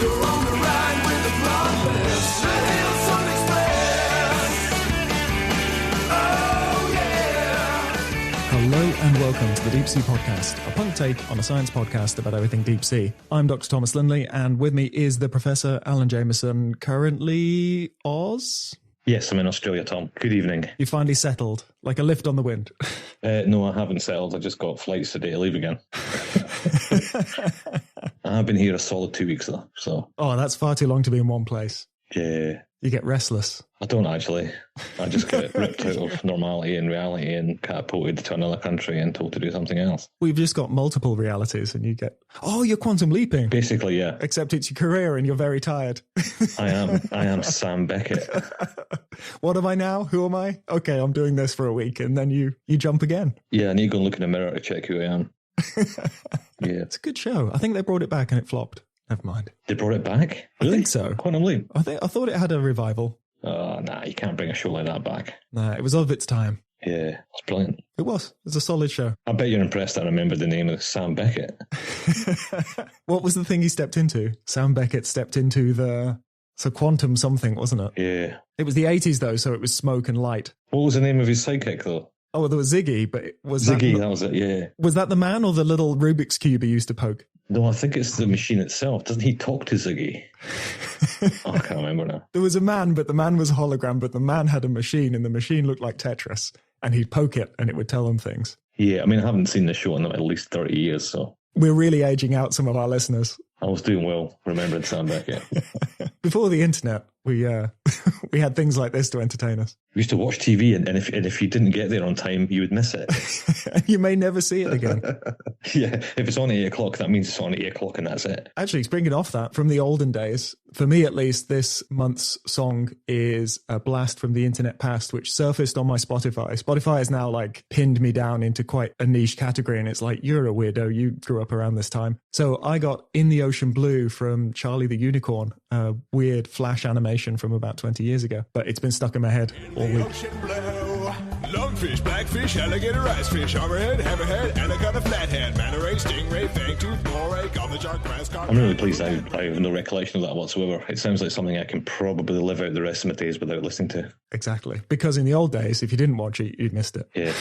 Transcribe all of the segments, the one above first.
You're on the ride with the progress. The Hillsong Express. Oh yeah. Hello and welcome to the Deep Sea Podcast, a punk take on a science podcast about everything deep sea. I'm Dr. Thomas Lindley, and with me is the Professor Alan Jameson, currently Oz? Yes, I'm in Australia, Tom. Good evening. You finally settled, like a lift on the wind. No, I haven't settled. I just got flights today to leave again. I've been here a solid 2 weeks, though. So. Oh, that's far too long to be in one place. Yeah. You get restless. I don't actually. I just get ripped out of normality and reality and catapulted to another country and told to do something else. We've just got multiple realities and you get, oh, you're quantum leaping. Basically, yeah. Except it's your career and you're very tired. I am Sam Beckett. What am I now? Who am I? Okay, I'm doing this for a week and then you jump again. Yeah, I need to go and look in the mirror to check who I am. Yeah. It's a good show. I think they brought it back and it flopped. Never mind. They brought it back? Really? I think so. Quantum Leap? I thought it had a revival. Nah, you can't bring a show like that back. Nah, it was of its time. Yeah, it's brilliant. It was a solid show. I bet you're impressed I remembered the name of Sam Beckett. What was the thing he stepped into? Sam Beckett stepped into quantum something, wasn't it? Yeah. It was the 80s though, so it was smoke and light. What was the name of his sidekick though? Oh, there was Ziggy, but was Ziggy, that was it, yeah. Was that the man or the little Rubik's Cube he used to poke? No, I think it's the machine itself. Doesn't he talk to Ziggy? Oh, I can't remember now. There was a man, but the man was a hologram, but the man had a machine, and the machine looked like Tetris, and he'd poke it, and it would tell him things. Yeah, I mean, I haven't seen the show in at least 30 years, so... We're really aging out some of our listeners. I was doing well, remembering Sam Beckett. Before the internet, we had things like this to entertain us. We used to watch TV, and if you didn't get there on time, you would miss it. You may never see it again. Yeah, if it's on 8 o'clock, that means it's on 8 o'clock, and that's it. Actually, springing off that, from the olden days, for me at least, this month's song is a blast from the internet past, which surfaced on my Spotify. Spotify has now pinned me down into quite a niche category, and it's like, you're a weirdo, you grew up around this time. So I got In the Ocean Blue from Charlie the Unicorn, a weird flash animation from about 20 years ago, but it's been stuck in my head all week. Lungfish, blackfish, alligator, icefish, hammerhead, anaconda, flathead, manta ray, stingray, fangtooth, moray, goblet shark, grass carp. I'm really pleased I have no recollection of that whatsoever. It sounds like something I can probably live out the rest of my days without listening to. Exactly. Because in the old days, if you didn't watch it, you'd missed it. Yeah.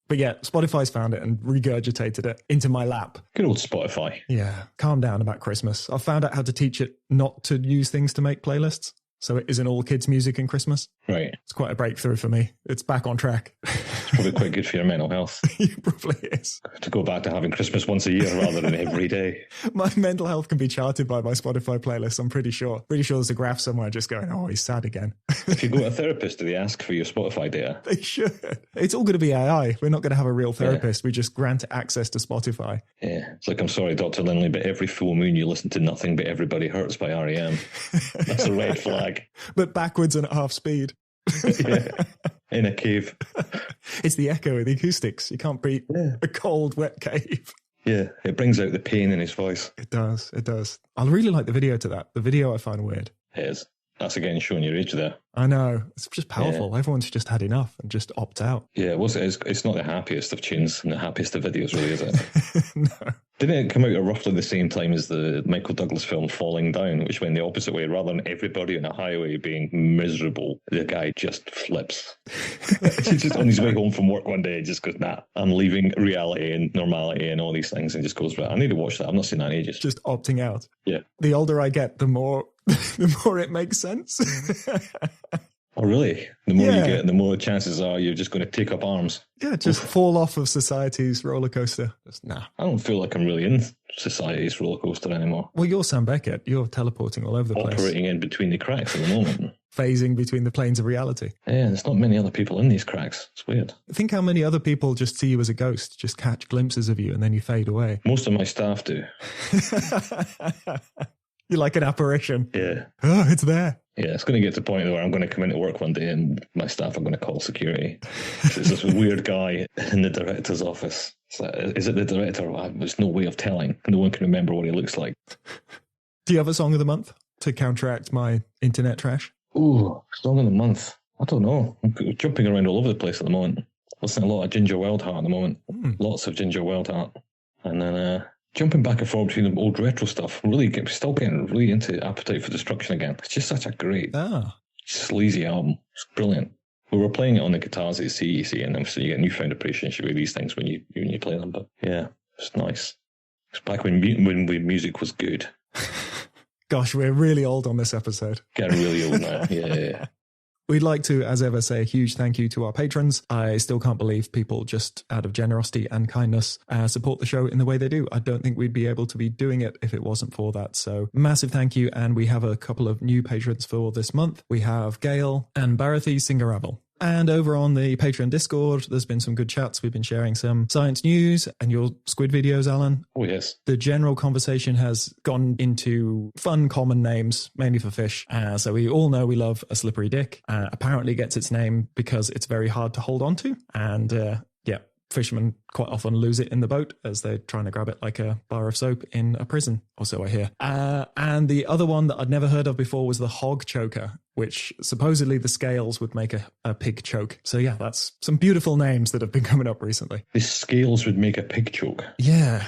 But yeah, Spotify's found it and regurgitated it into my lap. Good old Spotify. Yeah. Calm down about Christmas. I've found out how to teach it not to use things to make playlists. So it isn't all kids' music in Christmas. Right. It's quite a breakthrough for me. It's back on track. It's probably quite good for your mental health. It probably is. To go back to having Christmas once a year rather than every day. My mental health can be charted by my Spotify playlist, I'm pretty sure. Pretty sure there's a graph somewhere just going, oh, he's sad again. If you go to a therapist, do they ask for your Spotify data? They should. It's all going to be AI. We're not going to have a real therapist. Yeah. We just grant access to Spotify. Yeah. It's like, I'm sorry, Dr. Lindley, but every full moon you listen to Nothing But Everybody Hurts by R.E.M. That's a red flag. But backwards and at half speed. Yeah. In a cave. It's the echo of the acoustics. You can't beat a cold, wet cave. Yeah, it brings out the pain in his voice. It does. It does. I really like the video to that. The video I find weird. It is. That's again showing your age there. I know. It's just powerful. Yeah. Everyone's just had enough and just opt out. Yeah, it's not the happiest of tunes and the happiest of videos, really, is it? No. Didn't it come out at roughly the same time as the Michael Douglas film Falling Down, which went the opposite way? Rather than everybody on a highway being miserable, the guy just flips. He's just on his way home from work one day, just goes, nah, I'm leaving reality and normality and all these things, and just goes, right, I need to watch that. I've not seen that in ages. Just opting out. Yeah. The older I get, the more it makes sense. Oh, really? The more you get, the more chances are you're just going to take up arms. Yeah, just fall off of society's roller coaster. Just, nah. I don't feel like I'm really in society's roller coaster anymore. Well, you're Sam Beckett. You're teleporting all over the place. Operating in between the cracks at the moment. Phasing between the planes of reality. Yeah, there's not many other people in these cracks. It's weird. Think how many other people just see you as a ghost, just catch glimpses of you, and then you fade away. Most of my staff do. You're like an apparition. Yeah. Oh, it's there. Yeah, it's going to get to the point where I'm going to come into work one day and my staff are going to call security. It's this weird guy in the director's office. It's like, is it the director? There's no way of telling. No one can remember what he looks like. Do you have a song of the month to counteract my internet trash? Ooh, song of the month. I don't know. I'm jumping around all over the place at the moment. Listening to a lot of Ginger Wildheart at the moment. Lots of Ginger Wildheart. And then jumping back and forth between the old retro stuff, really still getting really into Appetite for Destruction again. It's just such a great, sleazy album. It's brilliant. We were playing it on the guitars at CEC, and obviously you get newfound appreciation with these things when you play them. But yeah, it's nice. It's back when music was good. Gosh, we're really old on this episode. Getting really old now. Yeah. We'd like to, as ever, say a huge thank you to our patrons. I still can't believe people just out of generosity and kindness support the show in the way they do. I don't think we'd be able to be doing it if it wasn't for that. So massive thank you. And we have a couple of new patrons for this month. We have Gail and Barathi Singaravel. And over on the Patreon Discord, there's been some good chats. We've been sharing some science news and your squid videos, Alan. Oh, yes. The general conversation has gone into fun common names, mainly for fish. So we all know we love a slippery dick. Apparently gets its name because it's very hard to hold on to. And fishermen quite often lose it in the boat as they're trying to grab it like a bar of soap in a prison, or so I hear. And the other one that I'd never heard of before was the hog choker, which supposedly the scales would make a pig choke. So yeah, that's some beautiful names that have been coming up recently. The scales would make a pig choke. Yeah.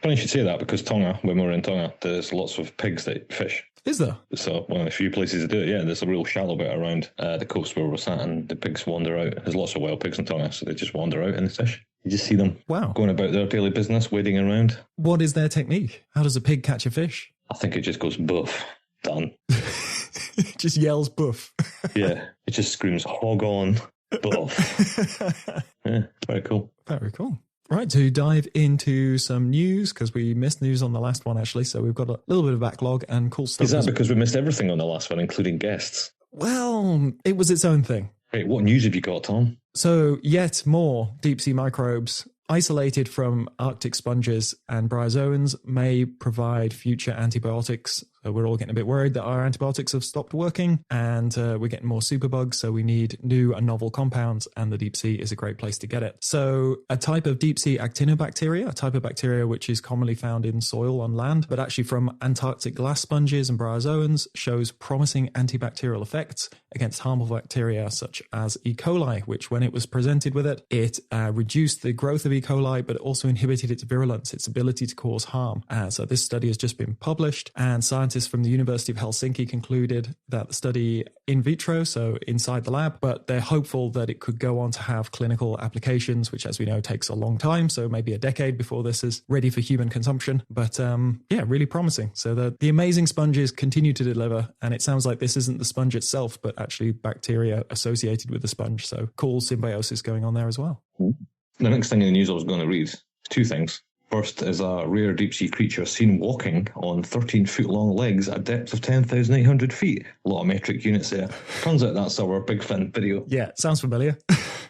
Funny you should say that, because Tonga, when we were in Tonga, there's lots of pigs that fish. Is there? So one of the few places to do it, yeah. There's a real shallow bit around the coast where we're sat, and the pigs wander out. There's lots of wild pigs in Tonga, so they just wander out and fish. You just see them going about their daily business, wading around. What is their technique? How does a pig catch a fish? I think it just goes buff. Done. It just yells buff. Yeah, it just screams hog on, buff. Yeah, very cool. Very cool. Right, to dive into some news, because we missed news on the last one, actually, so we've got a little bit of backlog and cool stuff. Is that because we missed everything on the last one, including guests? Well, it was its own thing. Right, what news have you got, Tom? So, yet more deep-sea microbes isolated from Arctic sponges and bryozoans may provide future antibiotics. So we're all getting a bit worried that our antibiotics have stopped working, and we're getting more superbugs, so we need new and novel compounds, and the deep sea is a great place to get it. So a type of deep sea actinobacteria, a type of bacteria which is commonly found in soil on land, but actually from Antarctic glass sponges and bryozoans, shows promising antibacterial effects against harmful bacteria such as E. coli, which when it was presented with it, it reduced the growth of E. coli, but also inhibited its virulence, its ability to cause harm. So this study has just been published, and scientists from the University of Helsinki concluded that the study in vitro, so inside the lab, but they're hopeful that it could go on to have clinical applications, which, as we know, takes a long time, so maybe a decade before this is ready for human consumption. But yeah, really promising. So the amazing sponges continue to deliver, and it sounds like this isn't the sponge itself, but actually bacteria associated with the sponge. So cool symbiosis going on there as well. The next thing in the news I was going to read, two things. First is a rare deep-sea creature seen walking on 13-foot-long legs at a depth of 10,800 feet. A lot of metric units there. Turns out that's our Big Fin video. Yeah, sounds familiar.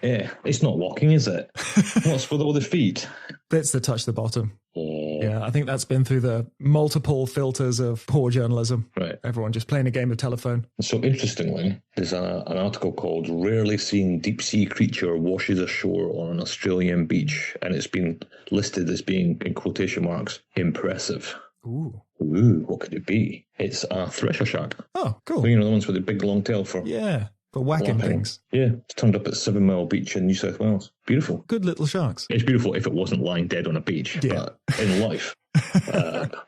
Yeah, it's not walking, is it? What's with all the feet? Bits that touch the bottom. Yeah, I think that's been through the multiple filters of poor journalism. Right. Everyone just playing a game of telephone. So interestingly, there's an article called Rarely Seen Deep Sea Creature Washes Ashore on an Australian Beach, and it's been listed as being, in quotation marks, impressive. Ooh, what could it be? It's a thresher shark. Oh, cool. So, you know, the ones with the big long tail for... Yeah. For whacking things. Yeah, it's turned up at 7 Mile Beach in New South Wales. Beautiful. Good little sharks. It's beautiful if it wasn't lying dead on a beach, but in life,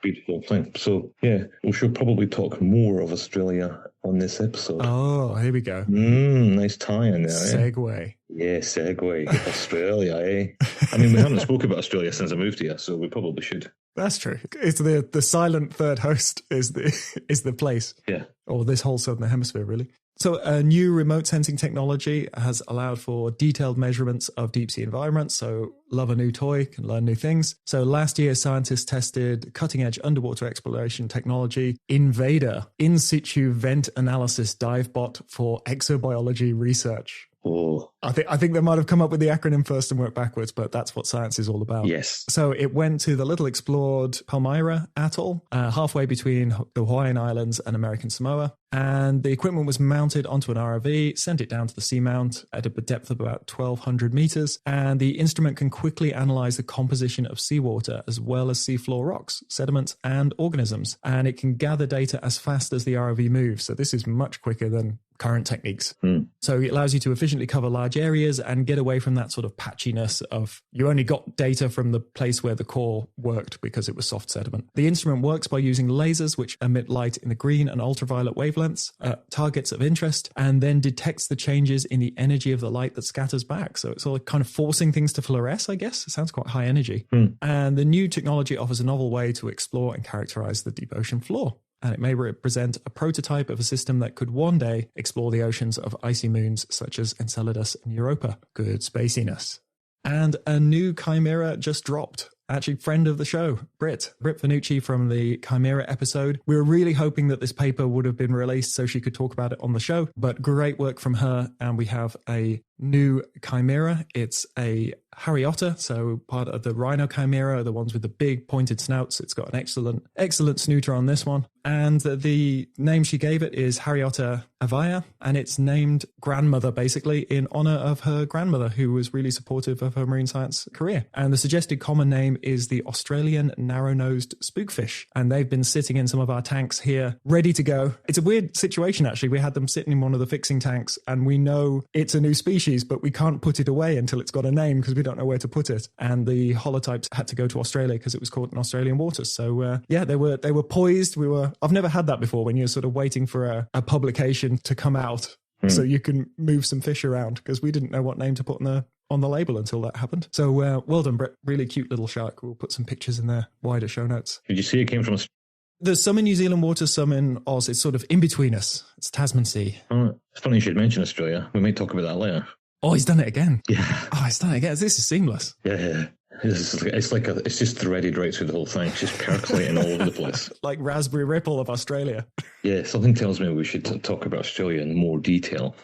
beautiful thing. So, yeah, we should probably talk more of Australia on this episode. Oh, here we go. Nice tie-in there, Segue. Yeah, segue. Australia, eh? I mean, we haven't spoken about Australia since I moved here, so we probably should. That's true. It's the silent third host is the place. Yeah. Or this whole southern hemisphere, really. So a new remote sensing technology has allowed for detailed measurements of deep sea environments. So love a new toy, can learn new things. So last year, scientists tested cutting edge underwater exploration technology, Invader, in situ vent analysis dive bot for exobiology research. Oh, I think they might have come up with the acronym first and worked backwards, but that's what science is all about. Yes. So it went to the little explored Palmyra Atoll, halfway between the Hawaiian Islands and American Samoa. And the equipment was mounted onto an ROV, sent it down to the seamount at a depth of about 1,200 meters. And the instrument can quickly analyze the composition of seawater as well as seafloor rocks, sediments, and organisms. And it can gather data as fast as the ROV moves. So this is much quicker than current techniques. So it allows you to efficiently cover large areas and get away from that sort of patchiness of you only got data from the place where the core worked because it was soft sediment. The instrument works by using lasers which emit light in the green and ultraviolet wavelengths at targets of interest, and then detects the changes in the energy of the light that scatters back. So it's all kind of forcing things to fluoresce, I guess. It sounds quite high energy. And the new technology offers a novel way to explore and characterize the deep ocean floor. And it may represent a prototype of a system that could one day explore the oceans of icy moons such as Enceladus and Europa. Good spaciness. And a new Chimera just dropped. Actually, friend of the show, Britt Vanucci from the Chimera episode. We were really hoping that this paper would have been released so she could talk about it on the show, but great work from her. And we have a new Chimera. It's a Harriota, so part of the rhino chimera, the ones with the big pointed snouts. It's got an excellent snooter on this one. And the name she gave it is Harriota avaya, and it's named grandmother, basically, in honor of her grandmother, who was really supportive of her marine science career. And the suggested common name is the Australian narrow-nosed spookfish. And they've been sitting in some of our tanks here, ready to go. It's a weird situation, actually. We had them sitting in one of the fixing tanks, and we know it's a new species, but we can't put it away until it's got a name because we don't know where to put it. And the holotypes had to go to Australia because it was caught in Australian waters. So yeah, they were poised. I've never had that before, when you're sort of waiting for a publication to come out so you can move some fish around, because we didn't know what name to put on the label until that happened. So well done, Brett. Really cute little shark. We'll put some pictures in their wider show notes. Did you see it came from Australia? There's some in New Zealand waters, some in Oz. It's sort of in between us. It's Tasman Sea. Oh, it's funny you should mention Australia. We may talk about that later. Oh, he's done it again. Yeah. Oh, he's done it again. This is seamless. Yeah. It's just threaded right through the whole thing. It's just percolating all over the place. Like Raspberry Ripple of Australia. Yeah, something tells me we should talk about Australia in more detail.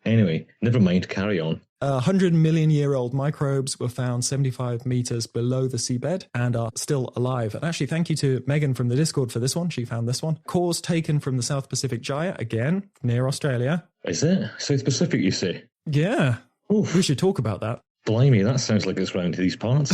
Anyway, never mind, carry on. 100 million-year-old microbes were found 75 meters below the seabed and are still alive. And actually, thank you to Megan from the Discord for this one. She found this one. Cores taken from the South Pacific Gyre, again, near Australia. Is it? South Pacific, you say? Yeah. Oof. We should talk about that. Blimey, that sounds like it's round to these parts.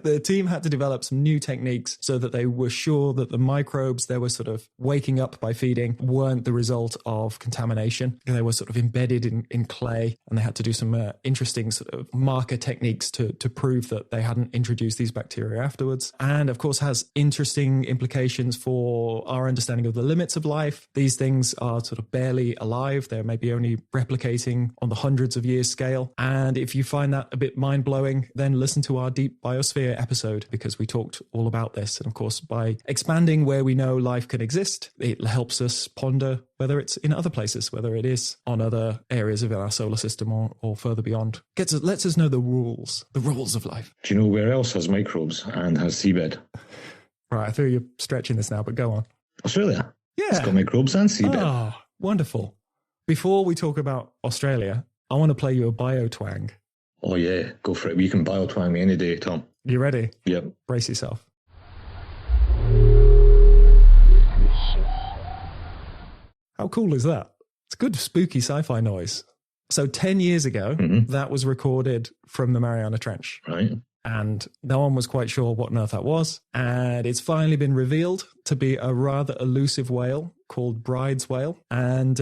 The team had to develop some new techniques so that they were sure that the microbes they were sort of waking up by feeding weren't the result of contamination. They were sort of embedded in clay, and they had to do some interesting sort of marker techniques to prove that they hadn't introduced these bacteria afterwards. And of course has interesting implications for our understanding of the limits of life. These things are sort of barely alive. They're maybe only replicating on the hundreds of years scale. And if you find that a bit mind-blowing, then listen to our Deep Biosphere episode, because we talked all about this. And of course, by expanding where we know life can exist, it helps us ponder whether it's in other places, whether it is on other areas of our solar system or further beyond. Lets us know the rules of life. Do you know where else has microbes and has seabed? Right, I feel you're stretching this now, but go on. Australia. Yeah. It's got microbes and seabed. Oh, wonderful. Before we talk about Australia, I want to play you a bio-twang. Oh, yeah. Go for it. You can bio-twang me any day, Tom. You ready? Yep. Brace yourself. How cool is that? It's good spooky sci-fi noise. So 10 years ago, that was recorded from the Mariana Trench. Right. And no one was quite sure what on earth that was. And it's finally been revealed to be a rather elusive whale called Bride's whale. And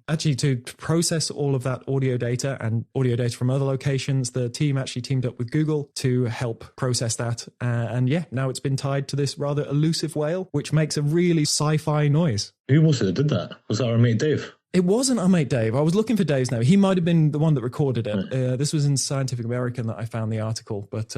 actually, to process all of that audio data and audio data from other locations, the team actually teamed up with Google to help process that. And yeah, now it's been tied to this rather elusive whale, which makes a really sci-fi noise. Who was it that did that? Was that our mate Dave? It wasn't our mate Dave. I was looking for Dave's name. He might have been the one that recorded it. This was in Scientific American that I found the article. But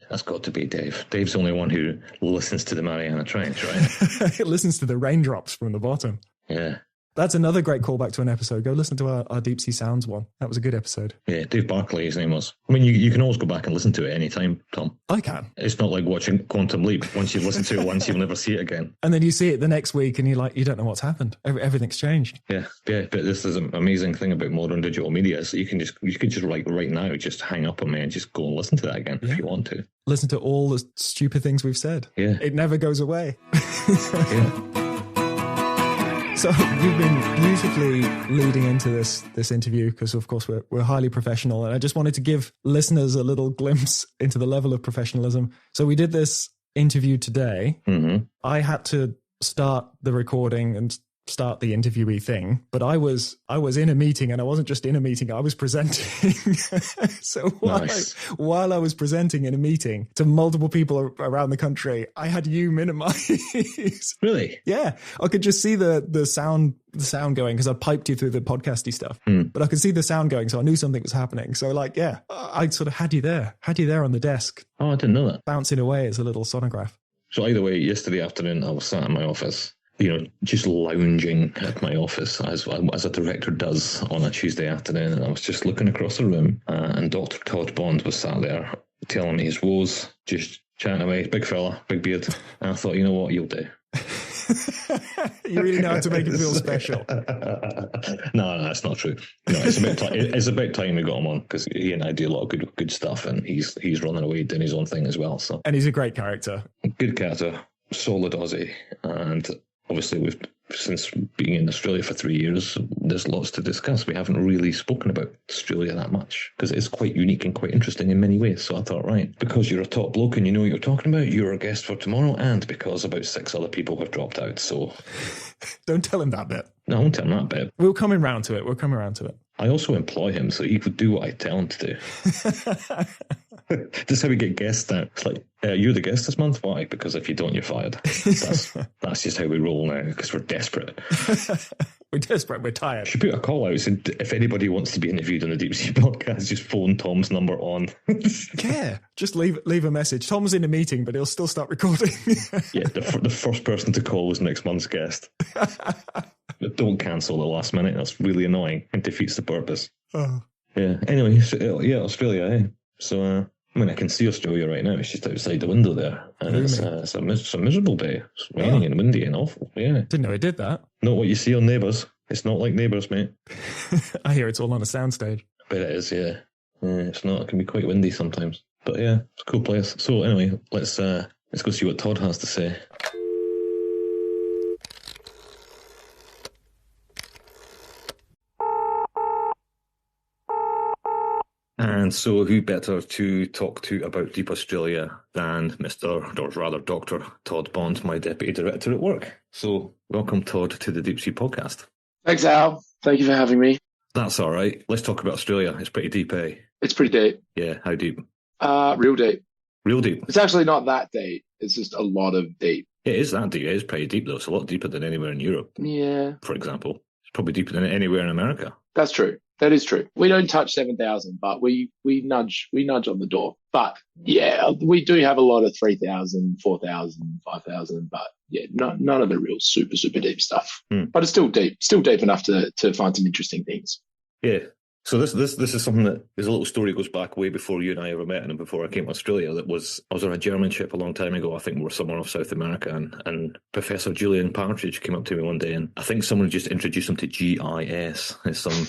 that's got to be Dave. Dave's the only one who listens to the Mariana Trench, right? It listens to the raindrops from the bottom. Yeah. That's another great callback to an episode. Go listen to our Deep Sea Sounds one. That was a good episode. Yeah, Dave Barclay, his name was. I mean, you can always go back and listen to it anytime, Tom. I can. It's not like watching Quantum Leap. Once you've listened to it once, you'll never see it again. And then you see it the next week and you don't know what's happened. Everything's changed. Yeah. But this is an amazing thing about modern digital media. So you could just like right now, just hang up on me and just go and listen to that again if you want to. Listen to all the stupid things we've said. Yeah. It never goes away. Yeah. So you've been beautifully leading into this interview because, of course, we're highly professional. And I just wanted to give listeners a little glimpse into the level of professionalism. So we did this interview today. Mm-hmm. I had to start the recording and start the interviewee thing, but I was in a meeting, and I wasn't just in a meeting, I was presenting. So while I was presenting in a meeting to multiple people around the country, I had you minimize. Really? Yeah. I could just see the sound going, because I piped you through the podcasty stuff, but I could see the sound going, so I knew something was happening. So like, yeah, I sort of had you there on the desk. Oh, I didn't know that. Bouncing away as a little sonograph. So either way, yesterday afternoon, I was sat in my office, just lounging at my office as a director does on a Tuesday afternoon. And I was just looking across the room, and Dr. Todd Bond was sat there telling me his woes, just chatting away. Big fella, big beard. And I thought, you know what, you'll do. You really know how to make it feel special. No, that's not true. No, it's about time we got him on, because he and I do a lot of good stuff, and he's running away doing his own thing as well. So, and he's a great character. Good character, solid Aussie, and obviously since being in Australia for 3 years, there's lots to discuss. We haven't really spoken about Australia that much, because it's quite unique and quite interesting in many ways. So I thought, right, because you're a top bloke and you know what you're talking about, you're our guest for tomorrow, and because about 6 other people have dropped out. So don't tell him that bit. No, I won't tell him that bit. We'll come around to it. I also employ him, so he could do what I tell him to do. This is how we get guests now. It's like, you're the guest this month? Why? Because if you don't, you're fired. That's just how we roll now, because we're desperate. We're desperate. We're tired. Should put a call out saying, if anybody wants to be interviewed on the Deep Sea podcast, just phone Tom's number on. Yeah, just leave a message. Tom's in a meeting, but he'll still start recording. Yeah, the first person to call was next month's guest. Don't cancel the last minute. That's really annoying and defeats the purpose. Oh. Yeah. Anyway, so, yeah, Australia, eh? So, I can see Australia right now. It's just outside the window there. And it's a miserable day. It's raining and windy and awful. Yeah. Didn't know it did that. Not what you see on Neighbours. It's not like Neighbours, mate. I hear it's all on a soundstage. But it is, yeah. It's not. It can be quite windy sometimes. But yeah, it's a cool place. So anyway, let's go see what Todd has to say. And so who better to talk to about Deep Australia than Dr. Todd Bond, my Deputy Director at work. So welcome, Todd, to the Deep Sea Podcast. Thanks, Al. Thank you for having me. That's all right. Let's talk about Australia. It's pretty deep, eh? It's pretty deep. Yeah, how deep? Real deep. Real deep? It's actually not that deep. It's just a lot of deep. It is that deep. It is pretty deep, though. It's a lot deeper than anywhere in Europe. Yeah. For example. It's probably deeper than anywhere in America. That's true. That is true. We don't touch 7,000, but we nudge on the door. But yeah, we do have a lot of 3,000, 4,000, 5,000, but yeah, none of the real super, super deep stuff. But it's still deep enough to find some interesting things. Yeah. So this is something that is a little story that goes back way before you and I ever met, and before I came to Australia. I was on a German ship a long time ago. I think we were somewhere off South America, and Professor Julian Partridge came up to me one day, and I think someone just introduced him to GIS. It's some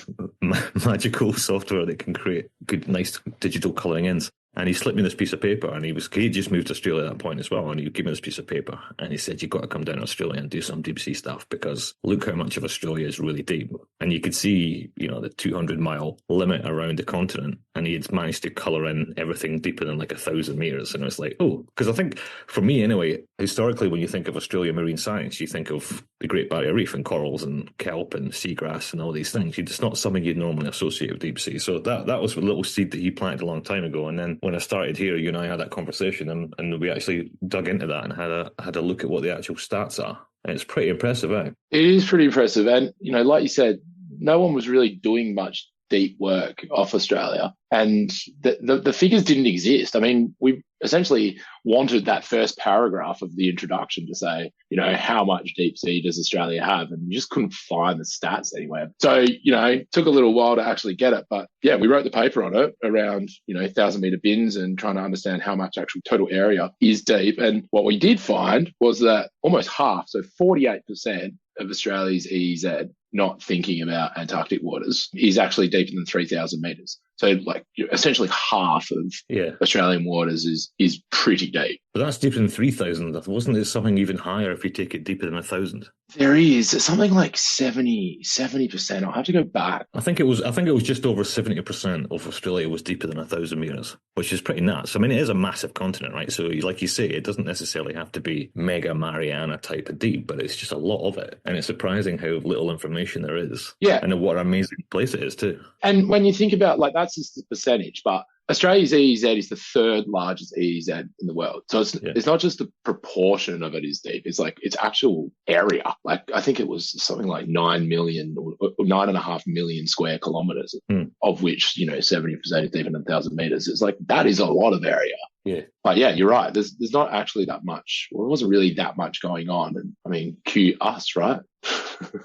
magical software that can create good, nice digital colouring ins. And he slipped me this piece of paper, and he just moved to Australia at that point as well. And he gave me this piece of paper, and he said, "You've got to come down to Australia and do some deep sea stuff, because look how much of Australia is really deep." And you could see, the 200-mile limit around the continent, and he had managed to colour in everything deeper than like 1,000 metres. And I was like, oh, because I think for me anyway, historically, when you think of Australian marine science, you think of the Great Barrier Reef and corals and kelp and seagrass and all these things. It's not something you'd normally associate with deep sea. So that was a little seed that he planted a long time ago. And then when I started here, you and I had that conversation, and we actually dug into that and had a look at what the actual stats are. And it's pretty impressive, eh? It is pretty impressive. And, like you said, no one was really doing much deep work off Australia, and the figures didn't exist. I mean, we essentially wanted that first paragraph of the introduction to say, how much deep sea does Australia have? And you just couldn't find the stats anywhere. So, it took a little while to actually get it. But yeah, we wrote the paper on it around, 1,000-meter bins and trying to understand how much actual total area is deep. And what we did find was that almost half, so 48% of Australia's EEZ, not thinking about Antarctic waters, is actually deeper than 3,000 metres. So like essentially half of Australian waters is pretty deep. But that's deeper than 3,000. Wasn't it something even higher if you take it deeper than 1,000? There is. It's something like 70%. I'll have to go back. I think it was just over 70% of Australia was deeper than 1,000 meters, which is pretty nuts. I mean, it is a massive continent, right? So like you say, it doesn't necessarily have to be mega Mariana type of deep, but it's just a lot of it. And it's surprising how little information there is. Yeah. And what an amazing place it is too. And when you think about, like, that's just the percentage, but Australia's EEZ is the third largest EEZ in the world. So it's not just the proportion of it is deep. It's like its actual area. Like I think it was something like 9 million or 9.5 million square kilometers, of which, 70% is deeper than 1,000 meters. It's like, that is a lot of area. Yeah. But yeah, you're right. There's not actually that much. Well, there wasn't really that much going on. And I mean, cue us, right?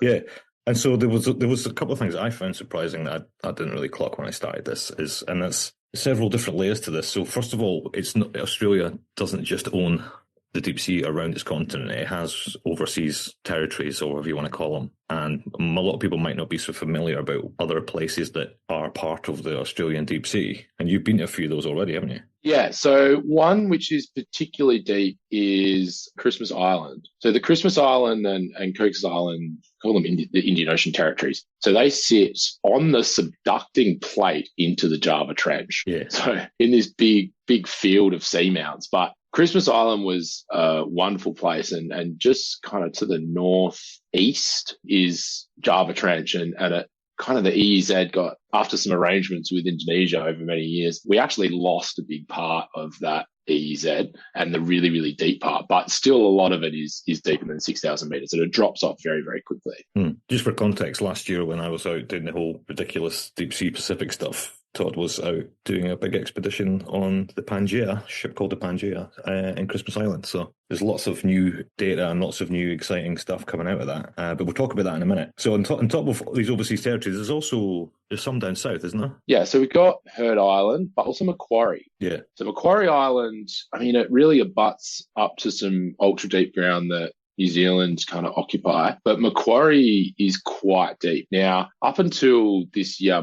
Yeah. And so there was a couple of things I found surprising that I didn't really clock when I started this, and that's several different layers to this. So first of all, Australia doesn't just own the deep sea around its continent. It has overseas territories, or whatever you want to call them. And a lot of people might not be so familiar about other places that are part of the Australian deep sea. And you've been to a few of those already, haven't you? Yeah, so one which is particularly deep is Christmas Island. So the Christmas Island and Cook's Island, call them the Indian Ocean territories. So they sit on the subducting plate into the Java Trench. Yeah. So in this big field of seamounts. But Christmas Island was a wonderful place, and just kind of to the northeast is Java Trench, and it kind of the EEZ got, after some arrangements with Indonesia over many years, we actually lost a big part of that EEZ and the really, really deep part, but still a lot of it is deeper than 6,000 meters, and it drops off very, very quickly. Just for context, last year when I was out doing the whole ridiculous deep sea Pacific stuff, Todd was out doing a big expedition on the Pangaea, a ship called the Pangaea, in Christmas Island. So there's lots of new data and lots of new exciting stuff coming out of that. But we'll talk about that in a minute. So on top of these overseas territories, there's some down south, isn't there? Yeah, so we've got Heard Island, but also Macquarie. Yeah. So Macquarie Island, I mean, it really abuts up to some ultra deep ground that New Zealand kind of occupy, but Macquarie is quite deep. Now, up until this year,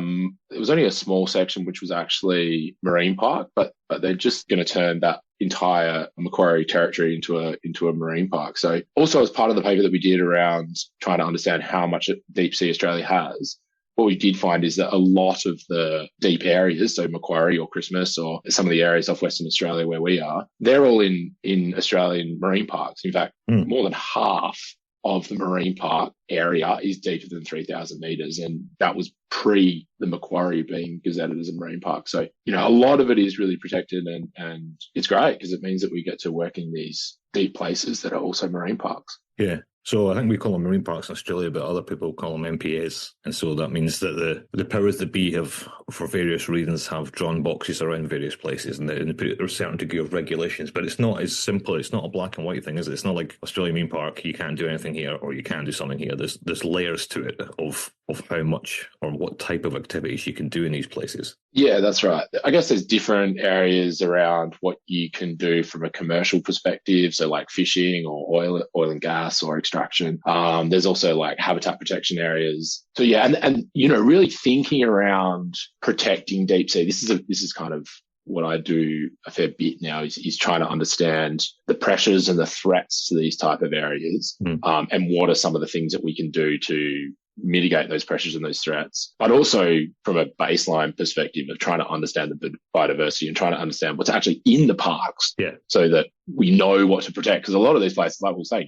it was only a small section, which was actually marine park, but they're just going to turn that entire Macquarie territory into a marine park. So also as part of the paper that we did around trying to understand how much deep sea Australia has, what we did find is that a lot of the deep areas, so Macquarie or Christmas or some of the areas off Western Australia where we are, they're all in Australian marine parks. In fact, more than half of the marine park area is deeper than 3,000 meters. And that was pre the Macquarie being gazetted as a marine park. So, a lot of it is really protected, and it's great because it means that we get to work in these deep places that are also marine parks. Yeah. So I think we call them marine parks in Australia, but other people call them MPAs. And so that means that the powers that be have, for various reasons, have drawn boxes around various places, and they put a certain degree of regulations. But it's not as simple. It's not a black and white thing, is it? It's not like Australian Marine Park, you can't do anything here, or you can do something here. There's layers to it of how much or what type of activities you can do in these places. Yeah, that's right. I guess there's different areas around what you can do from a commercial perspective. So like fishing or oil and gas or extraction. There's also like habitat protection areas. So yeah, and really thinking around protecting deep sea. This is kind of what I do a fair bit now is trying to understand the pressures and the threats to these type of areas, and what are some of the things that we can do to mitigate those pressures and those threats, but also from a baseline perspective of trying to understand the biodiversity and trying to understand what's actually in the parks, so that we know what to protect. Because a lot of these places, like we'll say,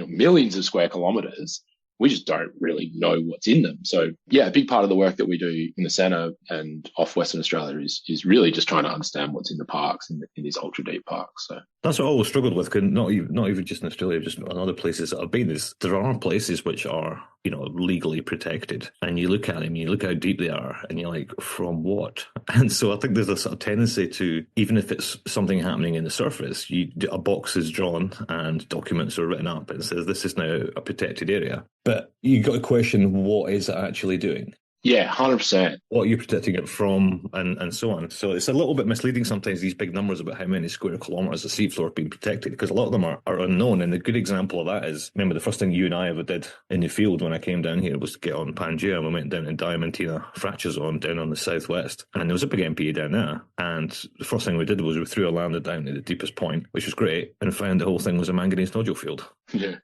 millions of square kilometers, we just don't really know what's in them. So yeah, a big part of the work that we do in the centre and off Western Australia is really just trying to understand what's in the parks, in these ultra deep parks. So that's what I always struggled with, not even just in Australia, just in other places that I've been, is there are places which are, legally protected, and you look at them, you look how deep they are, and you're like, from what? And so I think there's a sort of tendency to, even if it's something happening in the surface, a box is drawn and documents are written up and says this is now a protected area. But you got to question, what is it actually doing? Yeah, 100%. What are you protecting it from, and so on. So it's a little bit misleading sometimes, these big numbers about how many square kilometres of seafloor are being protected, because a lot of them are unknown. And a good example of that is, remember the first thing you and I ever did in the field when I came down here was to get on Pangaea, and we went down to Diamantina fracture zone down on the southwest, and there was a big MPA down there. And the first thing we did was we threw a lander down to the deepest point, which was great, and found the whole thing was a manganese nodule field. Yeah.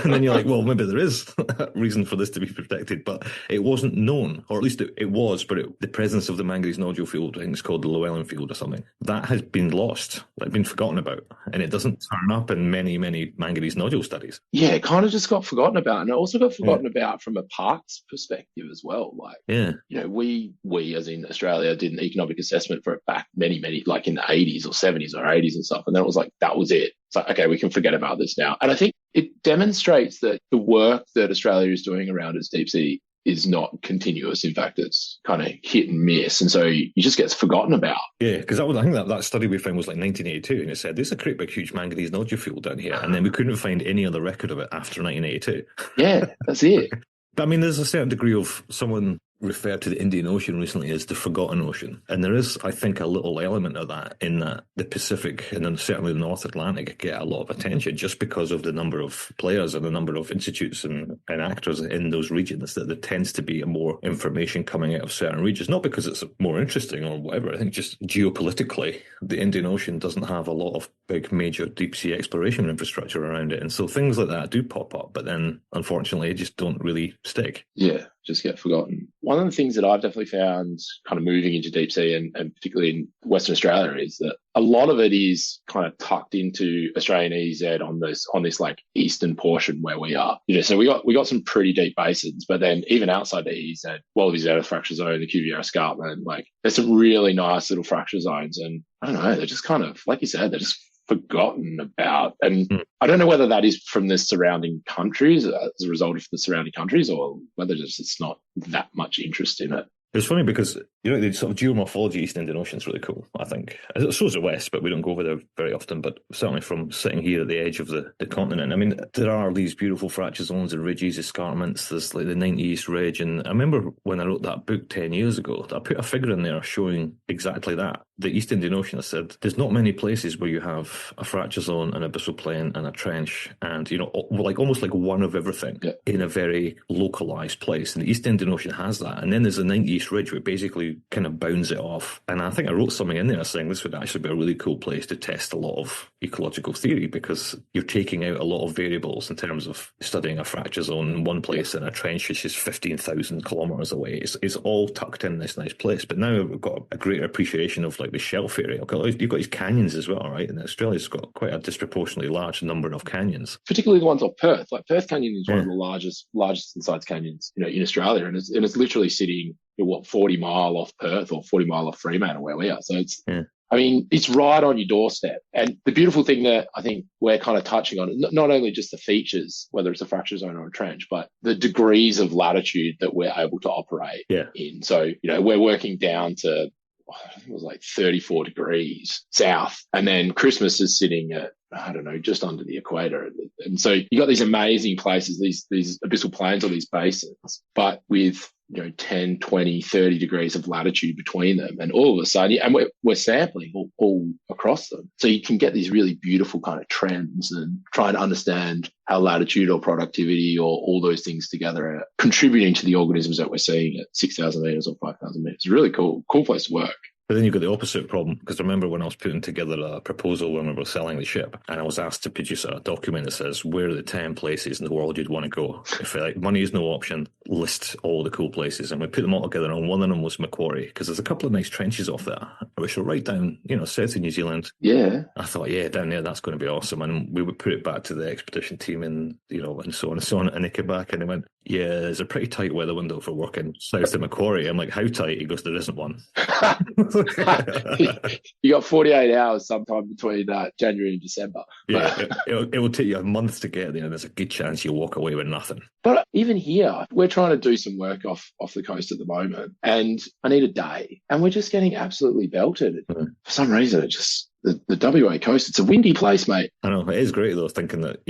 And then you're like, well, maybe there is a reason for this to be protected, but it wasn't known, or at least it was, but the presence of the manganese nodule field, I think it's called the Llewellyn field or something, that has been lost, like been forgotten about, and it doesn't turn up in many, many manganese nodule studies. Yeah, it kind of just got forgotten about, and it also got forgotten about from a parks perspective as well. Like, you know, we as in Australia did an economic assessment for it back many, like in the 80s or 70s or 80s and stuff, and then it was like, that was it. It's like, okay, we can forget about this now. And I think it demonstrates that the work that Australia is doing around its deep sea is not continuous. In fact, it's kind of hit and miss. And so it just gets forgotten about. Yeah, because I think that study we found was like 1982, and it said there's a great big huge manganese nodule field down here. And then we couldn't find any other record of it after 1982. Yeah, that's it. But I mean, there's a certain degree of, someone referred to the Indian Ocean recently as the forgotten ocean. And there is, I think, a little element of that in that the Pacific and then certainly the North Atlantic get a lot of attention just because of the number of players and the number of institutes and actors in those regions, that there tends to be more information coming out of certain regions, not because it's more interesting or whatever. I think just geopolitically, the Indian Ocean doesn't have a lot of big major deep sea exploration infrastructure around it. And so things like that do pop up, but then unfortunately just don't really stick. Yeah, just get forgotten. One of the things that I've definitely found kind of moving into deep sea and particularly in Western Australia is that a lot of it is kind of tucked into Australian EZ on this like eastern portion where we are. You know, so we got some pretty deep basins, but then even outside the EZ, Wallabies Outer Fracture Zone, the Cuvier Escarpment, like there's some really nice little fracture zones, and I don't know, they're just kind of, like you said, they're just forgotten about. And I don't know whether that is from the surrounding countries, as a result of the surrounding countries, or whether it's not that much interest in it. It's funny because, you know, the sort of geomorphology East Indian Ocean is really cool, I think. So is the West, but we don't go over there very often. But certainly from sitting here at the edge of the continent, I mean, there are these beautiful fracture zones and ridges, escarpments. There's like the 90 East Ridge. And I remember when I wrote that book 10 years ago, I put a figure in there showing exactly that. The East Indian Ocean, I said, there's not many places where you have a fracture zone, an abyssal plain, and a trench, and, you know, like almost like one of everything in a very localized place. And the East Indian Ocean has that. And then there's the 90 East Ridge, which basically kind of bounds it off. And I think I wrote something in there saying this would actually be a really cool place to test a lot of ecological theory, because you're taking out a lot of variables in terms of studying a fracture zone in one place and a trench which is 15,000 kilometres away. It's all tucked in this nice place. But now we've got a greater appreciation of like the shelf area. You've got these canyons as well, right? And Australia's got quite a disproportionately large number of canyons. Particularly the ones off Perth. Like Perth Canyon is one of the largest in size canyons, you know, in Australia. And it's literally sitting, 40 mile off Perth or 40 mile off Fremantle where we are. So it's, I mean, it's right on your doorstep. And the beautiful thing that I think we're kind of touching on, not only just the features, whether it's a fracture zone or a trench, but the degrees of latitude that we're able to operate in. So, you know, we're working down to, I think it was like 34 degrees south. And then Christmas is sitting at, I don't know, just under the equator. And so you got these amazing places, these abyssal plains or these basins, but with, 10, 20, 30 degrees of latitude between them. And all of a sudden, and we're sampling all across them. So you can get these really beautiful kind of trends and try to understand how latitude or productivity or all those things together are contributing to the organisms that we're seeing at 6,000 meters or 5,000 meters. It's really cool place to work. But then you've got the opposite problem, because I remember when I was putting together a proposal when we were selling the ship, and I was asked to produce a document that says, where are the 10 places in the world you'd want to go? If money is no option, list all the cool places. And we put them all together, and one of them was Macquarie, because there's a couple of nice trenches off there, which are right down, south of New Zealand. Yeah. I thought, down there, that's going to be awesome. And we would put it back to the expedition team and, and so on and so on. And they came back and they went, yeah, there's a pretty tight weather window for working south of Macquarie. I'm like, how tight? He goes, there isn't one. You got 48 hours sometime between January and December. Yeah, it will take you a month to get there, and there's a good chance you'll walk away with nothing. But even here, we're trying to do some work off the coast at the moment, and I need a day, and we're just getting absolutely belted. For some reason, it just... The WA coast, it's a windy place, mate. I know, it is great though, thinking that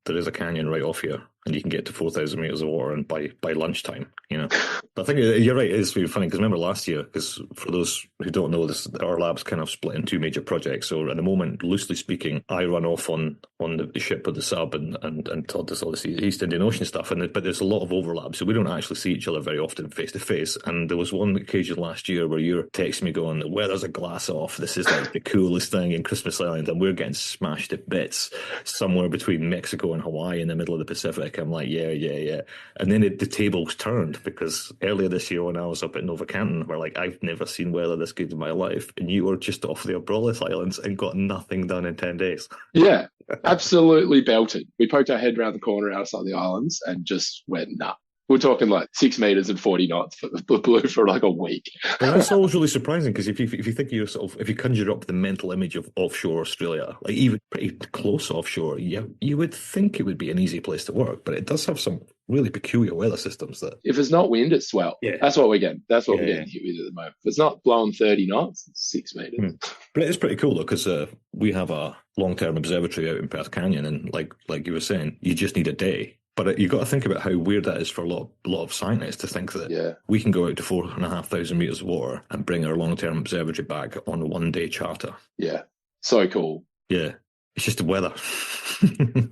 there is a canyon right off here. and you can get to 4,000 meters of water and by lunchtime, you know. But I think you're right, it is really funny, because remember last year, because for those who don't know this, our lab's kind of split in two major projects. So at the moment, loosely speaking, I run off on the ship with the sub, and Todd does all this East Indian Ocean stuff, but there's a lot of overlap, so we don't actually see each other very often face to face. And there was one occasion last year where you're texting me going, the weather's a glass off, this is like the coolest thing in Christmas Island, and we're getting smashed to bits somewhere between Mexico and Hawaii in the middle of the Pacific. I'm like, yeah. And then the tables turned, because earlier this year when I was up at Nova Canton, we're like, I've never seen weather this good in my life, and you were just off the Abrolhos Islands and got nothing done in 10 days. Yeah, absolutely belted. We poked our head around the corner outside the islands and just went, nah. We're talking like 6 meters and 40 knots blew for like a week. And that's always really surprising, because if you think of yourself, if you conjure up the mental image of offshore Australia, like even pretty close offshore, you would think it would be an easy place to work, but it does have some really peculiar weather systems that. If it's not wind, it's swell. Yeah. That's what we're getting. That's what we're getting hit with at the moment. If it's not blowing 30 knots, it's 6 meters. But it is pretty cool though, because we have a long-term observatory out in Perth Canyon, and like you were saying, you just need a day. But you've got to think about how weird that is for a lot of scientists to think that we can go out to 4,500 meters of water and bring our long-term observatory back on a one-day charter. Yeah, so cool. Yeah, it's just the weather.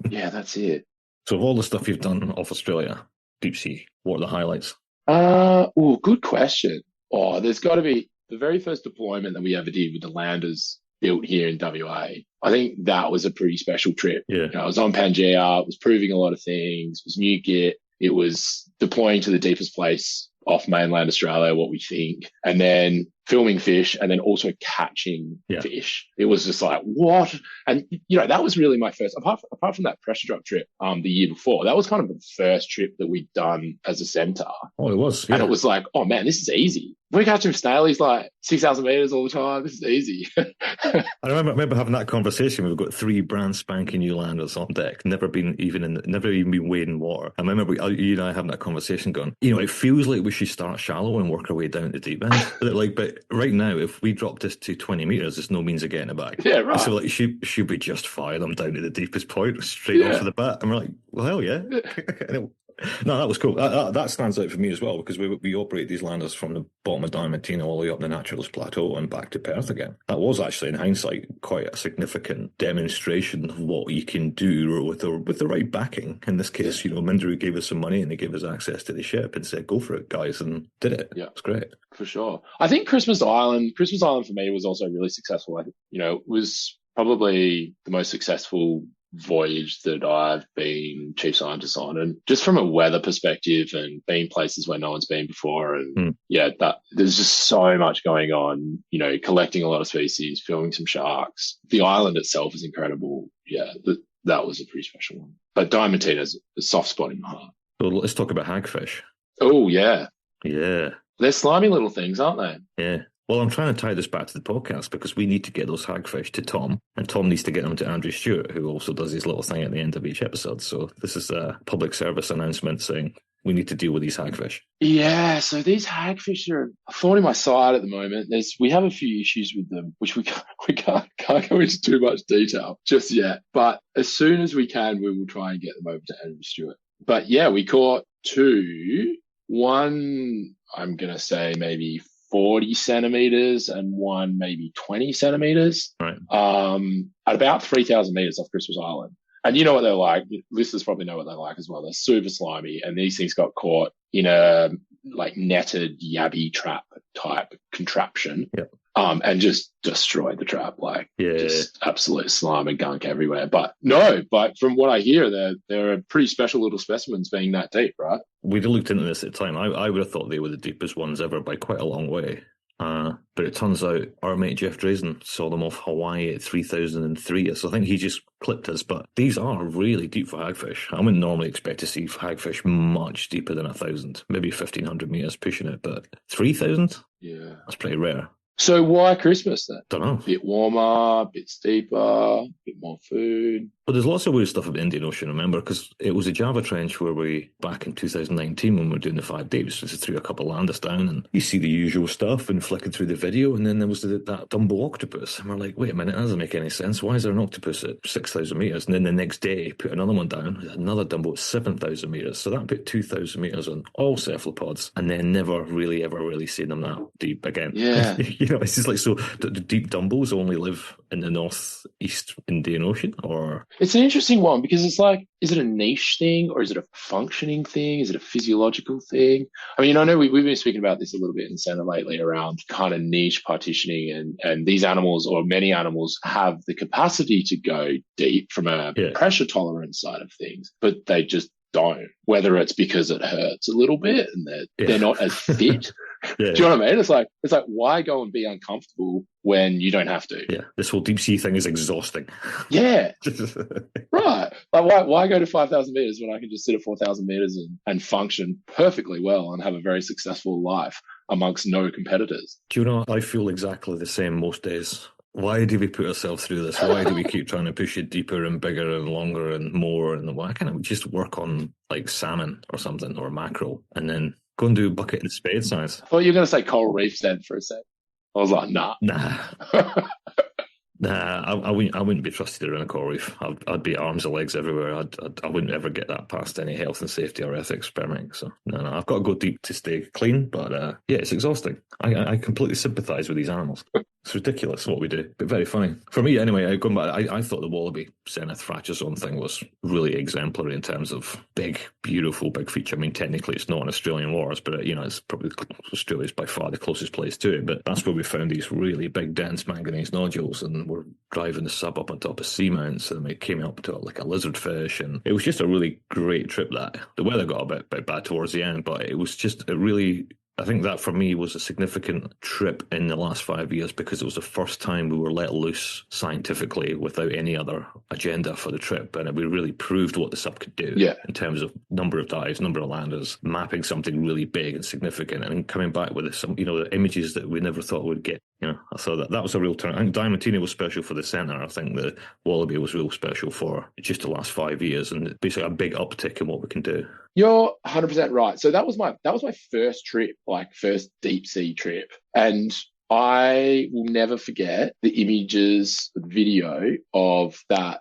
Yeah, that's it. So of all the stuff you've done off Australia, deep sea, what are the highlights? Good question. There's got to be the very first deployment that we ever did with the landers built here in WA. I think that was a pretty special trip. Yeah. You know, I was on Pangaea, it was proving a lot of things, it was new kit, it was deploying to the deepest place off mainland Australia, what we think, and then filming fish, and then also catching fish. It was just like, what? And, you know, that was really my first, apart from that pressure drop trip the year before, that was kind of the first trip that we'd done as a centre. Oh, it was. Yeah. And it was like, oh man, this is easy. We're catching snailies like 6,000 meters all the time. This is easy. I remember having that conversation. We've got 3 brand spanking new landers on deck, never even been wading water. I remember you and I having that conversation going, you know, it feels like we should start shallow and work our way down to deep end. But right now, if we drop this to 20 meters, there's no means of getting it back. Yeah, right. So like, should we just fire them down to the deepest point straight off the bat? And we're like, well, hell yeah. No, that was cool. That stands out for me as well, because we operate these landers from the bottom of Diamantina all the way up the Naturalist Plateau and back to Perth again. That was actually, in hindsight, quite a significant demonstration of what you can do with the right backing. In this case, you know, Minderoo gave us some money and they gave us access to the ship and said, go for it, guys, and did it. Yeah, it's great. For sure. I think Christmas Island for me was also really successful. You know, it was probably the most successful voyage that I've been chief scientist on, and just from a weather perspective and being places where no one's been before, and that there's just so much going on, you know, collecting a lot of species, filming some sharks. The island itself is incredible. Yeah, that was a pretty special one. But Diamantina is a soft spot in my heart. So let's talk about hagfish. Oh yeah. Yeah. They're slimy little things, aren't they? Yeah. Well, I'm trying to tie this back to the podcast, because we need to get those hagfish to Tom, and Tom needs to get them to Andrew Stewart, who also does his little thing at the end of each episode. So this is a public service announcement saying we need to deal with these hagfish. Yeah, so these hagfish are a thorn in my side at the moment. We have a few issues with them, which we can't go into too much detail just yet. But as soon as we can, we will try and get them over to Andrew Stewart. But yeah, we caught 2. One, I'm going to say maybe 40 centimeters, and one maybe 20 centimeters, right? At about 3,000 meters off Christmas Island. And you know what they're like. Listeners probably know what they're like as well. They're super slimy, and these things got caught in a like netted yabby trap type contraption. Yep. And just destroyed the trap, just absolute slime and gunk everywhere. But from what I hear, they're a pretty special little specimens being that deep, right? We'd looked into this at the time. I would have thought they were the deepest ones ever by quite a long way. But it turns out our mate Jeff Drazen saw them off Hawaii at 3,003. So I think he just clipped us. But these are really deep for hagfish. I wouldn't normally expect to see hagfish much deeper than 1,000, maybe 1,500 meters pushing it. But 3,000? Yeah. That's pretty rare. So why Christmas then? Don't know. Bit warmer, bit steeper, bit more food. But there's lots of weird stuff about the Indian Ocean, remember, because it was a Java Trench where we, back in 2019 when we were doing the 5 days, just threw a couple of landers down and you see the usual stuff and flicking through the video, and then there was that Dumbo octopus. And we're like, wait a minute, that doesn't make any sense. Why is there an octopus at 6,000 metres? And then the next day, put another one down, another Dumbo at 7,000 metres. So that put 2,000 metres on all cephalopods, and then never really, ever really seen them that deep again. Yeah. It's just like, so the deep Dumbos only live in the northeast Indian Ocean, or... It's an interesting one because it's like, is it a niche thing or is it a functioning thing? Is it a physiological thing? I mean, I know we've been speaking about this a little bit in the centre lately around kind of niche partitioning, and these animals, or many animals, have the capacity to go deep from a pressure tolerance side of things, but they just don't, whether it's because it hurts a little bit and they're not as fit. Yeah. Do you know what I mean? It's like why go and be uncomfortable when you don't have to? Yeah, this whole deep sea thing is exhausting. Yeah, right. Like why go to 5,000 meters when I can just sit at 4,000 meters and function perfectly well and have a very successful life amongst no competitors? Do you know, I feel exactly the same most days. Why do we put ourselves through this? Why do we keep trying to push it deeper and bigger and longer and more? And why can't we just work on like salmon or something, or mackerel, and then go and do bucket and spade size? I thought you were going to say coral reefs then for a sec. I was like, nah. I wouldn't be trusted around a coral reef. I'd be arms and legs everywhere. I wouldn't ever get that past any health and safety or ethics permitting. So no, I've got to go deep to stay clean. But yeah, it's exhausting. I completely sympathise with these animals. It's ridiculous what we do, but very funny. For me, anyway, going back, I thought the wallaby Zenith Fracture Zone thing was really exemplary in terms of big, beautiful, big feature. I mean, technically it's not an Australian waters, but it's probably Australia's by far the closest place to it. But that's where we found these really big, dense manganese nodules, and we're driving the sub up on top of seamounts, and we came up to it like a lizardfish, and it was just a really great trip. That the weather got a bit bad towards the end, but it was just a really... I think that for me was a significant trip in the last 5 years, because it was the first time we were let loose scientifically without any other agenda for the trip. And we really proved what the sub could do in terms of number of dives, number of landers, mapping something really big and significant, and coming back with some, the images that we never thought we'd get. So that was a real turn. I think Diamantina was special for the centre. I think the wallaby was real special for just the last 5 years, and basically a big uptick in what we can do. You're 100% right. So that was my first trip, like first deep sea trip. And I will never forget the images, the video of that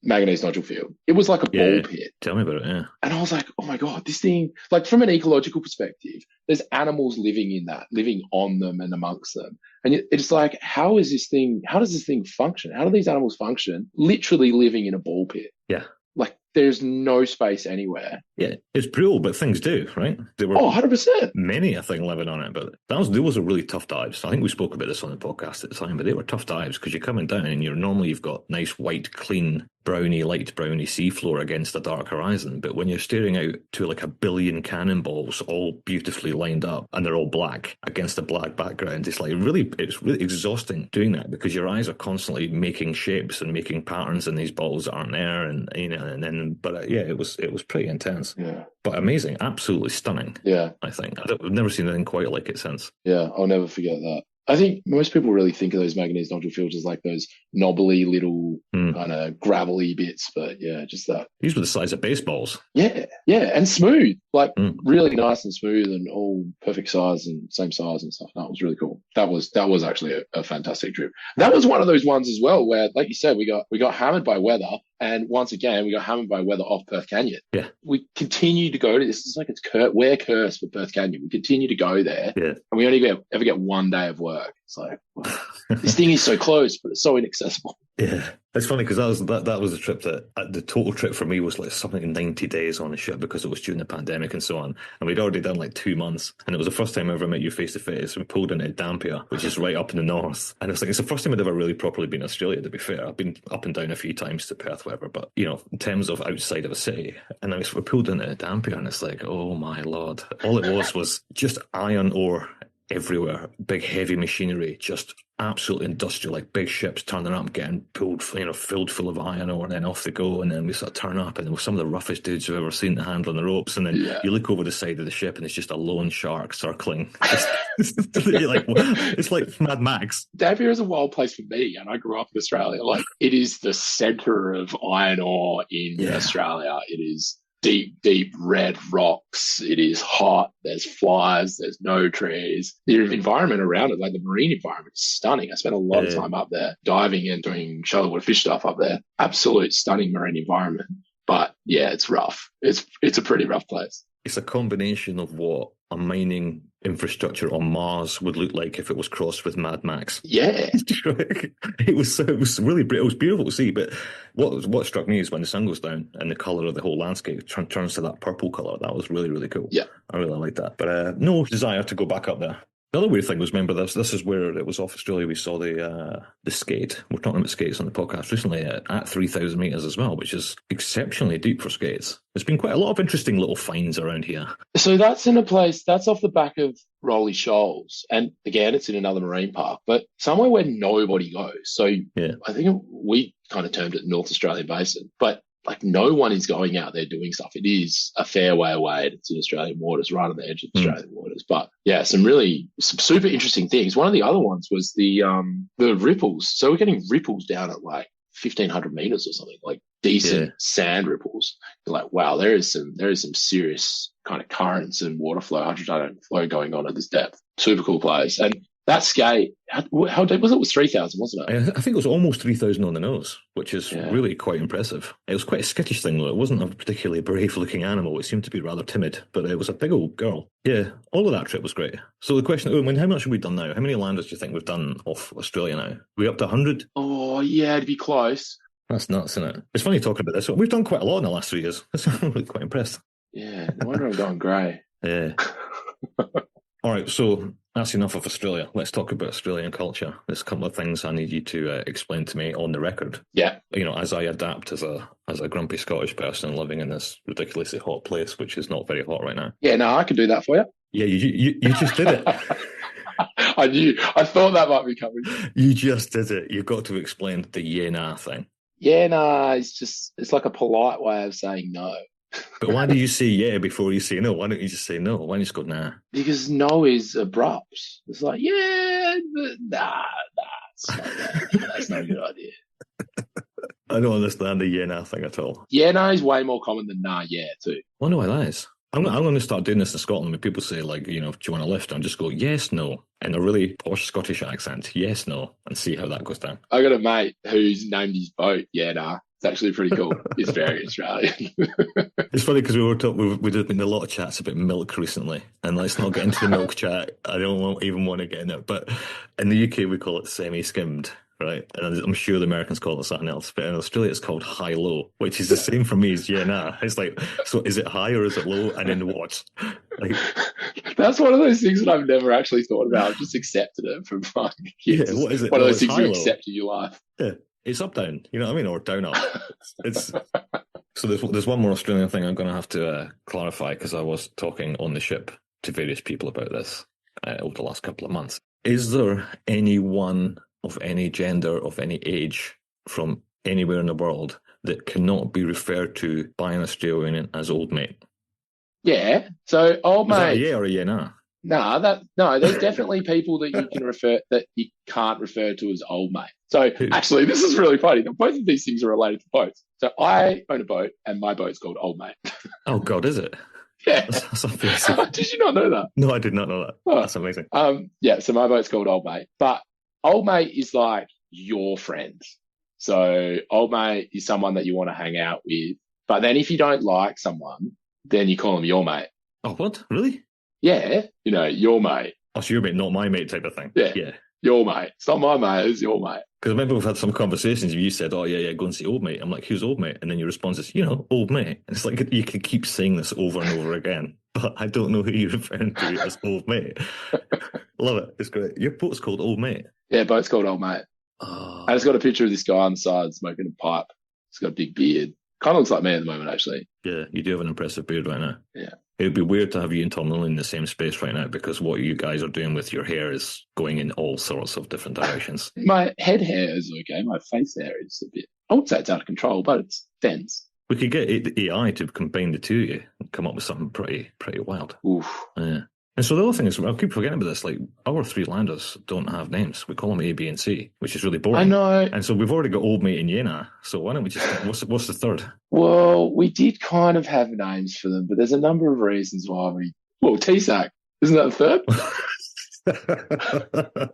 manganese nodule field. It was like a ball pit. Tell me about it, yeah. And I was like, oh my God, this thing, like from an ecological perspective, there's animals living in that, living on them and amongst them. And it's like, how does this thing function? How do these animals function literally living in a ball pit? Yeah. Like there's no space anywhere. Yeah, it's brutal, but things do, right? There were 100%. many, I think, living on it, but those are really tough dives. I think we spoke about this on the podcast at the time, but they were tough dives because you're coming down and you've got nice white, clean, light browny seafloor against a dark horizon. But when you're staring out to like a billion cannonballs all beautifully lined up and they're all black against a black background, it's really exhausting doing that, because your eyes are constantly making shapes and making patterns in these balls that aren't there, it was pretty intense. Yeah. But amazing, absolutely stunning. Yeah. I think. I've never seen anything quite like it since. Yeah, I'll never forget that. I think most people really think of those manganese nodule fields as like those knobbly little kind of gravelly bits, but yeah, just that. These were the size of baseballs. Yeah, and smooth, like really nice and smooth and all perfect size and same size and stuff. That was really cool. That was actually a fantastic trip. That was one of those ones as well where, like you said, we got hammered by weather, and once again we got hammered by weather off Perth Canyon. Yeah, we continue to go to this. It's like we're cursed for Perth Canyon. We continue to go there, and we only ever get 1 day of work. It's like, well, this thing is so close, but it's so inaccessible. Yeah, it's funny because that was a trip that the total trip for me was like something like 90 days on a ship, because it was during the pandemic and so on, and we'd already done like 2 months, and it was the first time I ever met you face to face. We pulled into Dampier, which is right up in the north, and it's the first time I'd ever really properly been in Australia. To be fair, I've been up and down a few times to Perth, whatever, but in terms of outside of a city, and we pulled into Dampier, and it's like, oh my lord, all it was just iron ore everywhere, big heavy machinery, just absolutely industrial, like big ships turning up, getting pulled, filled full of iron ore, and then off they go. And then we sort of turn up, and there were some of the roughest dudes you've ever seen handling the ropes. And then you look over the side of the ship, and it's just a lone shark circling. You're like, it's like Mad Max. Dampier is a wild place for me, and I grew up in Australia. Like, it is the center of iron ore in Australia. It is deep red rocks. It is hot. There's flies. There's no trees. The environment around it, like the marine environment, is stunning. I spent a lot of time up there diving and doing shallow water fish stuff up there. Absolute stunning marine environment. But yeah, it's rough. It's a pretty rough place. It's a combination of what a mining infrastructure on Mars would look like if it was crossed with Mad Max. Yeah. It was really it was beautiful to see. But what struck me is when the sun goes down and the colour of the whole landscape turns to that purple colour. That was really, really cool. Yeah. I really like that. But no desire to go back up there. The other weird thing was, remember, this is where it was off Australia. We saw the skate. We're talking about skates on the podcast recently at 3,000 metres as well, which is exceptionally deep for skates. There's been quite a lot of interesting little finds around here. So that's in a place, that's off the back of Rolly Shoals. And again, it's in another marine park, but somewhere where nobody goes. So I think we kind of termed it North Australian Basin, but like no one is going out there doing stuff. It is a fair way away. It's in Australian waters, right on the edge of Australian waters. But yeah, some super interesting things. One of the other ones was the ripples. So we're getting ripples down at like 1,500 meters or something, like decent sand ripples. You're like, wow, there is some serious kind of currents and water flow, hydrodynamic flow going on at this depth. Super cool place. And that skate, how deep was it? It was 3,000, wasn't it? I think it was almost 3,000 on the nose, which is really quite impressive. It was quite a skittish thing, though. It wasn't a particularly brave-looking animal. It seemed to be rather timid, but it was a big old girl. Yeah, all of that trip was great. So the question, how much have we done now? How many landers do you think we've done off Australia now? Are we up to 100? Oh, yeah, it'd be close. That's nuts, isn't it? It's funny talking about this. We've done quite a lot in the last 3 years. I'm really quite impressed. Yeah, no wonder I'm going grey. Yeah. All right, so that's enough of Australia. Let's talk about Australian culture. There's a couple of things I need you to explain to me on the record. Yeah. As I adapt as a grumpy Scottish person living in this ridiculously hot place, which is not very hot right now. Yeah, no, I can do that for you. Yeah, you just did it. I thought that might be coming. You just did it. You've got to explain the yeah, nah thing. Yeah, nah, it's like a polite way of saying no. But why do you say yeah before you say no? Why don't you just say no? Why don't you just go nah? Because no is abrupt. It's like, yeah, but nah, that's not a good idea. I don't understand the yeah, nah thing at all. Yeah, nah is way more common than nah, yeah, too. I wonder why that is. I'm going to start doing this in Scotland when people say, like, do you want a lift? And just go, yes, no, in a really posh Scottish accent. Yes, no, and see how that goes down. I got a mate who's named his boat Yeah, Nah. It's actually pretty cool. It's very Australian. It's funny because we've been a lot of chats about milk recently, and let's not get into the milk chat. I don't even want to get in it. But in the UK, we call it semi-skimmed, right? And I'm sure the Americans call it something else. But in Australia, it's called high-low, which is the same for me as yeah, nah. It's like, so is it high or is it low? And then what? Like, that's one of those things that I've never actually thought about. I've just accepted it from fucking kids. Yeah, what is it? One of those things you accept in your life. Yeah. It's up down, you know what I mean, or down up. It's so there's one more Australian thing I'm going to have to clarify because I was talking on the ship to various people about this over the last couple of months. Is there anyone of any gender, of any age, from anywhere in the world that cannot be referred to by an Australian as old mate? Yeah. So old mate. Is that a yeah or a yeah nah? No, there's definitely people that you can't refer to as old mate. So actually, this is really funny. Both of these things are related to boats. So I own a boat, and my boat's called Old Mate. Oh God, is it? Yeah. That's amazing. Did you not know that? No, I did not know that. Oh. That's amazing. Yeah. So my boat's called Old Mate, but Old Mate is like your friend. So Old Mate is someone that you want to hang out with. But then if you don't like someone, then you call them your mate. Oh, what? Really? Yeah, your mate. Oh, so your mate, not my mate type of thing. Yeah. Your mate. It's not my mate, it's your mate. Because I remember we've had some conversations where you said, oh, yeah, go and see old mate. I'm like, who's old mate? And then your response is, old mate. And it's like you can keep saying this over and over again, but I don't know who you're referring to as old mate. Love it. It's great. Your boat's called Old Mate. Yeah, boat's called Old Mate. Oh. And it's got a picture of this guy on the side smoking a pipe. He's got a big beard. Kind of looks like me at the moment, actually. Yeah, you do have an impressive beard right now. Yeah. It'd be weird to have you and Tom Lilly in the same space right now, because what you guys are doing with your hair is going in all sorts of different directions. My head hair is okay. My face hair is a bit, I wouldn't say it's out of control, but it's dense. We could get AI to combine the two of you and come up with something pretty wild. Oof. Yeah. And so the other thing is, I'll keep forgetting about this, like, our three landers don't have names. We call them A, B, and C, which is really boring. I know. And so we've already got Old Mate and Yena. So why don't we just, what's the third? Well, we did kind of have names for them, but there's a number of reasons why T-Sack. Isn't that the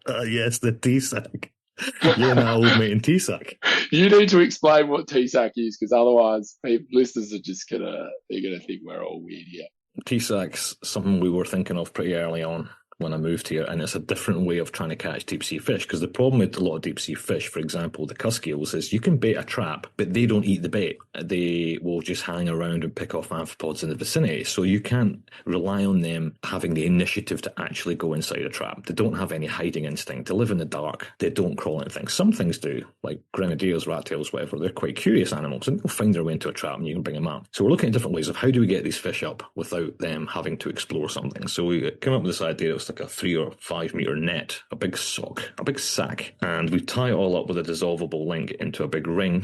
third? Yes, the T-Sack. Yena, Old Mate, and T-Sack. You need to explain what T-Sack is, because otherwise listeners are just they're gonna think we're all weird here. T-Sack's something we were thinking of pretty early on when I moved here, and it's a different way of trying to catch deep sea fish, because the problem with a lot of deep sea fish, for example the cusk-eels, is you can bait a trap but they don't eat the bait. They will just hang around and pick off amphipods in the vicinity, so you can't rely on them having the initiative to actually go inside a trap. They don't have any hiding instinct. They live in the dark. They don't crawl into things. Some things do, like grenadiers, rat tails, whatever. They're quite curious animals and they'll find their way into a trap and you can bring them out. So we're looking at different ways of how do we get these fish up without them having to explore something. So we came up with this idea. It was like a 3 or 5 meter net, a big sack, and we tie it all up with a dissolvable link into a big ring.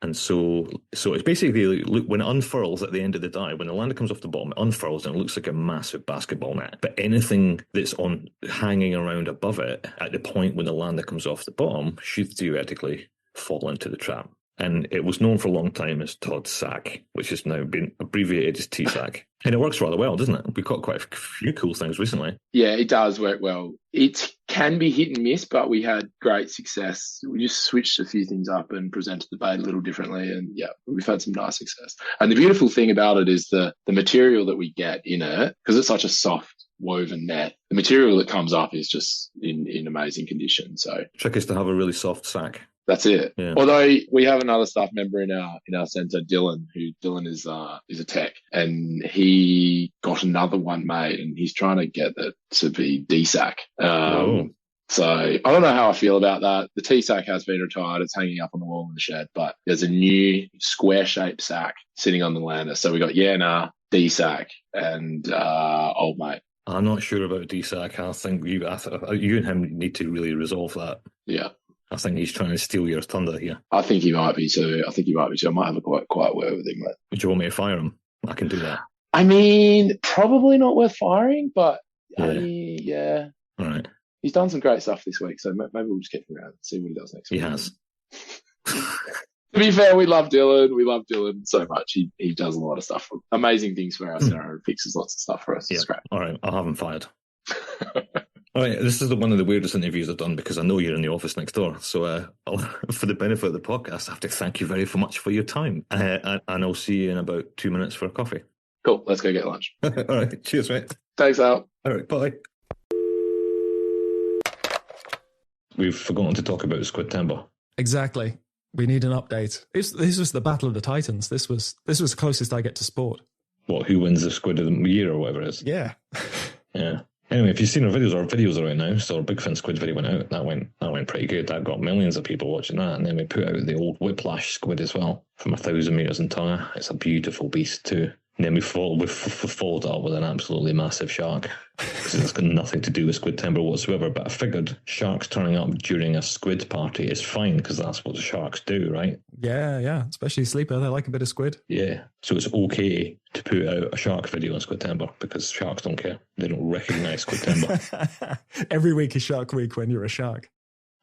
And so it's basically, look, when it unfurls at the end of the dive, when the lander comes off the bottom, it unfurls and it looks like a massive basketball net. But anything that's on hanging around above it at the point when the lander comes off the bottom should theoretically fall into the trap. And it was known for a long time as Todd Sack, which has now been abbreviated as T-Sack. And it works rather well, doesn't it? We've got quite a few cool things recently. Yeah, it does work well. It can be hit and miss, but we had great success. We just switched a few things up and presented the bait a little differently. And yeah, we've had some nice success. And the beautiful thing about it is the material that we get in it, because it's such a soft woven net, the material that comes up is just in amazing condition. So trick is to have a really soft sack. That's it. Yeah. Although we have another staff member in our centre, Dylan, Dylan is a tech, and he got another one made, and he's trying to get it to be D-Sack. So I don't know how I feel about that. The T-Sack has been retired. It's hanging up on the wall in the shed, but there's a new square-shaped sack sitting on the lander. So we got D-Sack, and Old Mate. I'm not sure about D-Sack. I think you and him need to really resolve that. Yeah. I think he's trying to steal your thunder here. I think he might be too. I might have a quiet word with him. Mate. Would you want me to fire him? I can do that. I mean, probably not worth firing, but yeah. All right. He's done some great stuff this week, so maybe we'll just keep him around and see what he does next week. He has. To be fair, we love Dylan. We love Dylan so much. He does a lot of stuff, amazing things for us, and fixes lots of stuff for us. Yeah. It's great. All right, I'll have him fired. All right, this is one of the weirdest interviews I've done because I know you're in the office next door. So for the benefit of the podcast, I have to thank you very much for your time. And I'll see you in about 2 minutes for a coffee. Cool, let's go get lunch. All right, cheers, mate. Thanks, Al. All right, bye. We've forgotten to talk about Squidtember. Exactly. We need an update. This was the Battle of the Titans. This was the closest I get to sport. What, who wins the Squid of the Year or whatever it is? Yeah. Yeah. Anyway, if you've seen our videos are out now. So our Big Fin Squid video went out. That went pretty good. That got millions of people watching that. And then we put out the old Whiplash squid as well from 1,000 metres in Tonga. It's a beautiful beast too. And then we've followed it up with an absolutely massive shark. Because it's got nothing to do with Squidtember whatsoever. But I figured sharks turning up during a squid party is fine because that's what the sharks do, right? Yeah. Especially sleeper. They like a bit of squid. Yeah. So it's okay to put out a shark video on Squidtember because sharks don't care. They don't recognise Squidtember. Every week is Shark Week when you're a shark.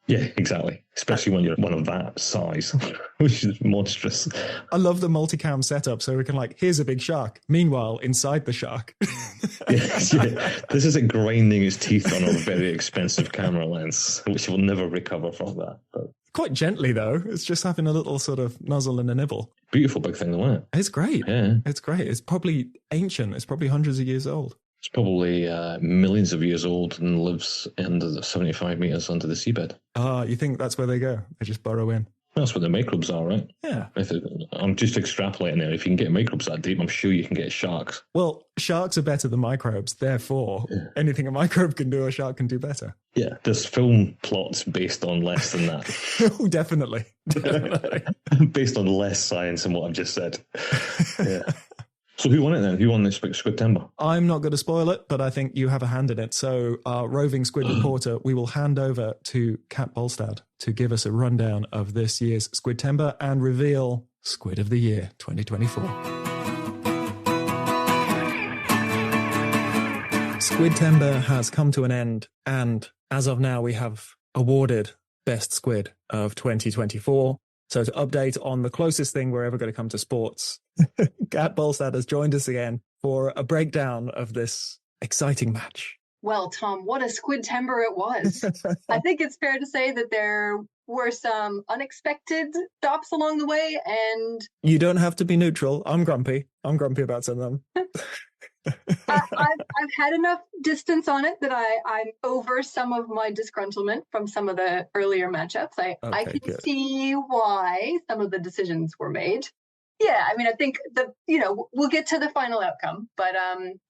Yeah, exactly. Especially when you're one of that size, which is monstrous. I love the multicam setup so we can here's a big shark. Meanwhile, inside the shark. yeah. This isn't grinding its teeth on a very expensive camera lens, which will never recover from that. But quite gently, though. It's just having a little sort of nuzzle and a nibble. Beautiful big thing, isn't it? It's great. Yeah. It's great. It's probably ancient. It's probably hundreds of years old. It's probably millions of years old and lives under the 75 metres under the seabed. You think that's where they go? They just burrow in? That's where the microbes are, right? Yeah. I'm just extrapolating there. If you can get microbes that deep, I'm sure you can get sharks. Well, sharks are better than microbes. Therefore, anything a microbe can do, a shark can do better. Yeah, there's film plots based on less than that. Oh, definitely. Based on less science than what I've just said. Yeah. So who won it then? Who won this Squidtember? I'm not going to spoil it, but I think you have a hand in it. So our roving squid reporter, we will hand over to Kat Bolstad to give us a rundown of this year's Squidtember and reveal Squid of the Year 2024. Squidtember has come to an end, and as of now, we have awarded Best Squid of 2024. So to update on the closest thing we're ever going to come to sports, Kat Bolstad has joined us again for a breakdown of this exciting match. Well, Tom, what a Squidtember it was. I think it's fair to say that there were some unexpected stops along the way, and... You don't have to be neutral. I'm grumpy. I'm grumpy about some of them. I've had enough distance on it that I'm over some of my disgruntlement from some of the earlier matchups. I can see why some of the decisions were made. Yeah, I mean, I think we'll get to the final outcome, but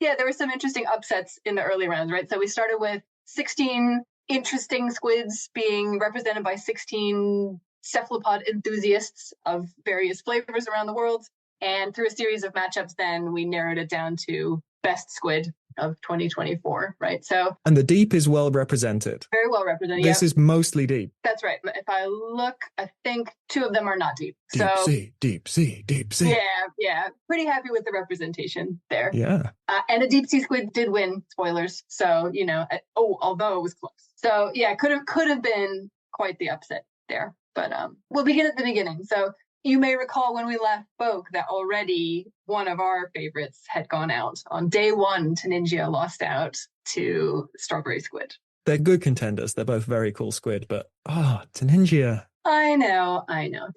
there were some interesting upsets in the early rounds, right? So we started with 16 interesting squids being represented by 16 cephalopod enthusiasts of various flavors around the world. And through a series of matchups, then we narrowed it down to best squid of 2024, right? So, and the deep is well represented. Very well represented. This is mostly deep. That's right. If I look, I think 2 of them are not deep. Deep sea. Yeah. Pretty happy with the representation there. Yeah. And a deep sea squid did win. Spoilers. So although it was close. So yeah, could have been quite the upset there. But we'll begin at the beginning. So. You may recall when we last spoke that already one of our favorites had gone out. On day 1, Tonga lost out to strawberry squid. They're good contenders. They're both very cool squid, but Tonga. I know.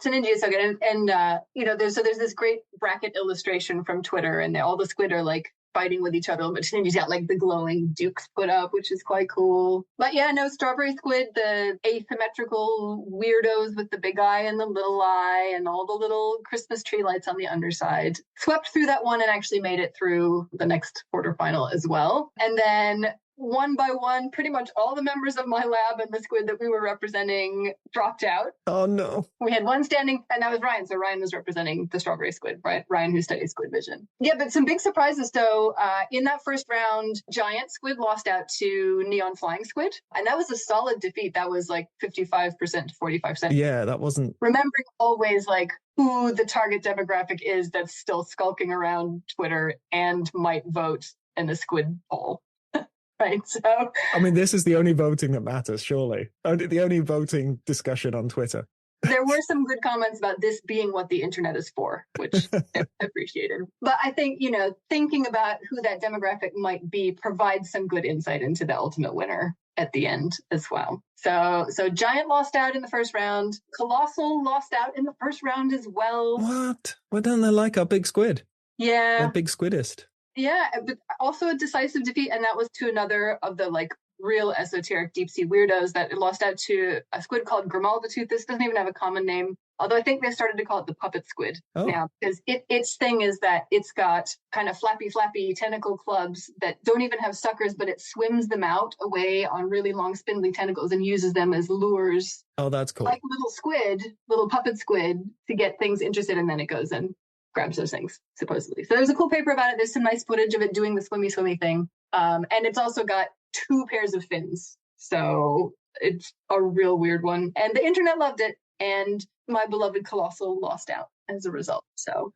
Tonga is so good. And there's this great bracket illustration from Twitter, and all the squid are like fighting with each other, but Tonga's got like the glowing dukes put up, which is quite cool. But yeah, no, strawberry squid, the asymmetrical weirdos with the big eye and the little eye and all the little Christmas tree lights on the underside, swept through that one and actually made it through the next quarterfinal as well. And then one by one, pretty much all the members of my lab and the squid that we were representing dropped out. Oh, no. We had one standing, and that was Ryan. So Ryan was representing the strawberry squid, right? Ryan, who studies squid vision. Yeah, but some big surprises. So in that first round, giant squid lost out to neon flying squid. And that was a solid defeat. That was like 55% to 45%. Yeah, that wasn't... Remembering always like who the target demographic is that's still skulking around Twitter and might vote in the squid poll. Right, so I mean, this is the only voting that matters, surely. The only voting discussion on Twitter. There were some good comments about this being what the internet is for, which I appreciated. But I think, thinking about who that demographic might be provides some good insight into the ultimate winner at the end as well. So Giant lost out in the first round. Colossal lost out in the first round as well. What? Well, don't they like our big squid? Yeah. They're big squidist. Yeah, but also a decisive defeat, and that was to another of the real esoteric deep sea weirdos that lost out to a squid called Grimalda tooth. This doesn't even have a common name, although I think they started to call it the puppet squid now, because its thing is that it's got kind of flappy tentacle clubs that don't even have suckers, but it swims them out away on really long spindly tentacles and uses them as lures. Oh, that's cool. Like little puppet squid to get things interested, and then it goes and grabs those things, supposedly. So there's a cool paper about it. There's some nice footage of it doing the swimmy thing. And it's also got 2 pairs of fins. So it's a real weird one. And the internet loved it. And my beloved Colossal lost out as a result. So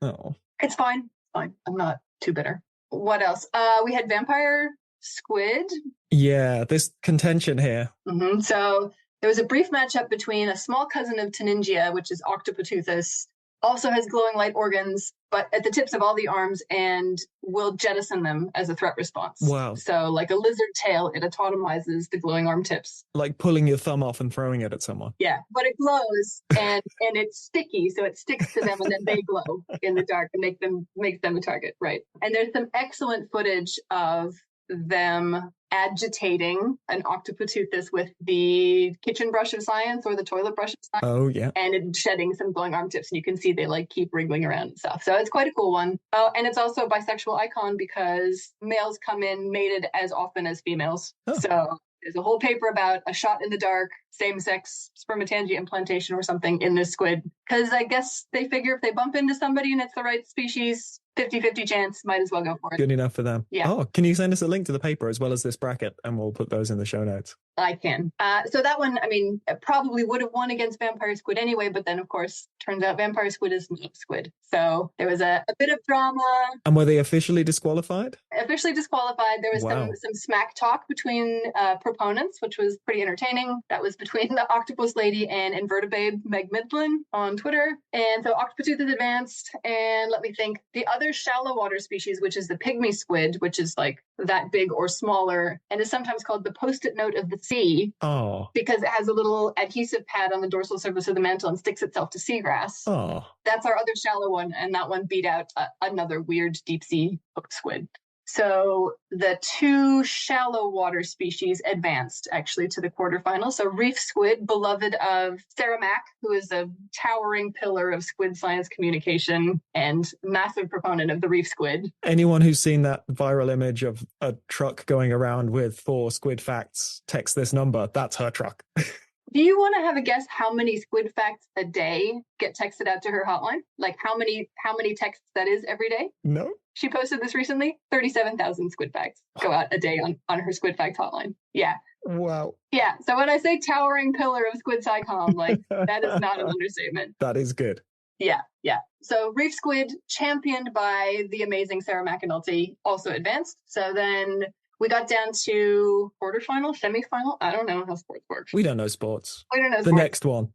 It's fine. I'm not too bitter. What else? We had Vampire Squid. Yeah, this contention here. Mm-hmm. So there was a brief matchup between a small cousin of Tonga, which is Octopoteuthis, also has glowing light organs, but at the tips of all the arms, and will jettison them as a threat response. Wow. So like a lizard tail, it autotomizes the glowing arm tips. Like pulling your thumb off and throwing it at someone. Yeah, but it glows and it's sticky, so it sticks to them and then they glow in the dark and makes them a target, right? And there's some excellent footage of them agitating an Octopoteuthis with the kitchen brush of science or the toilet brush of science. Oh, yeah. And it's shedding some glowing arm tips, and you can see they keep wriggling around and stuff. So it's quite a cool one. Oh, and it's also a bisexual icon because males come in mated as often as females. Oh. So There's a whole paper about a shot in the dark, same-sex spermatangea implantation or something in this squid. Because I guess they figure if they bump into somebody and it's the right species, 50-50 chance, might as well go for it. Good enough for them. Yeah. Oh, can you send us a link to the paper as well as this bracket? And we'll put those in the show notes. I can. So that one, I mean, probably would have won against vampire squid anyway, but then, of course, turns out vampire squid is not squid. So there was a bit of drama. And were they officially disqualified? Officially disqualified. There was some smack talk between proponents, which was pretty entertaining. That was between the octopus lady and invertebabe Meg Midland on Twitter. And so octopus is advanced. And let me think, the other shallow water species, which is the pygmy squid, which is like that big or smaller, and is sometimes called the post-it note of the sea. Oh. Because it has a little adhesive pad on the dorsal surface of the mantle and sticks itself to seagrass. Oh. That's our other shallow one, and that one beat out another weird deep sea hooked squid. So the two shallow water species advanced actually to the quarterfinals. So reef squid, beloved of Sarah Mack, who is a towering pillar of squid science communication and massive proponent of the reef squid. Anyone who's seen that viral image of a truck going around with 4 squid facts, text this number. That's her truck. Do you want to have a guess how many squid facts a day get texted out to her hotline? Like how many texts that is every day? No. She posted this recently. 37,000 squid facts go out a day on her squid fact hotline. Yeah. Wow. Yeah. So when I say towering pillar of squid psychom, like that is not an understatement. That is good. Yeah. Yeah. So reef squid, championed by the amazing Sarah McAnulty, also advanced. So then we got down to quarterfinal, semifinal. I don't know how sports works. We don't know sports. We don't know the sports. Next one.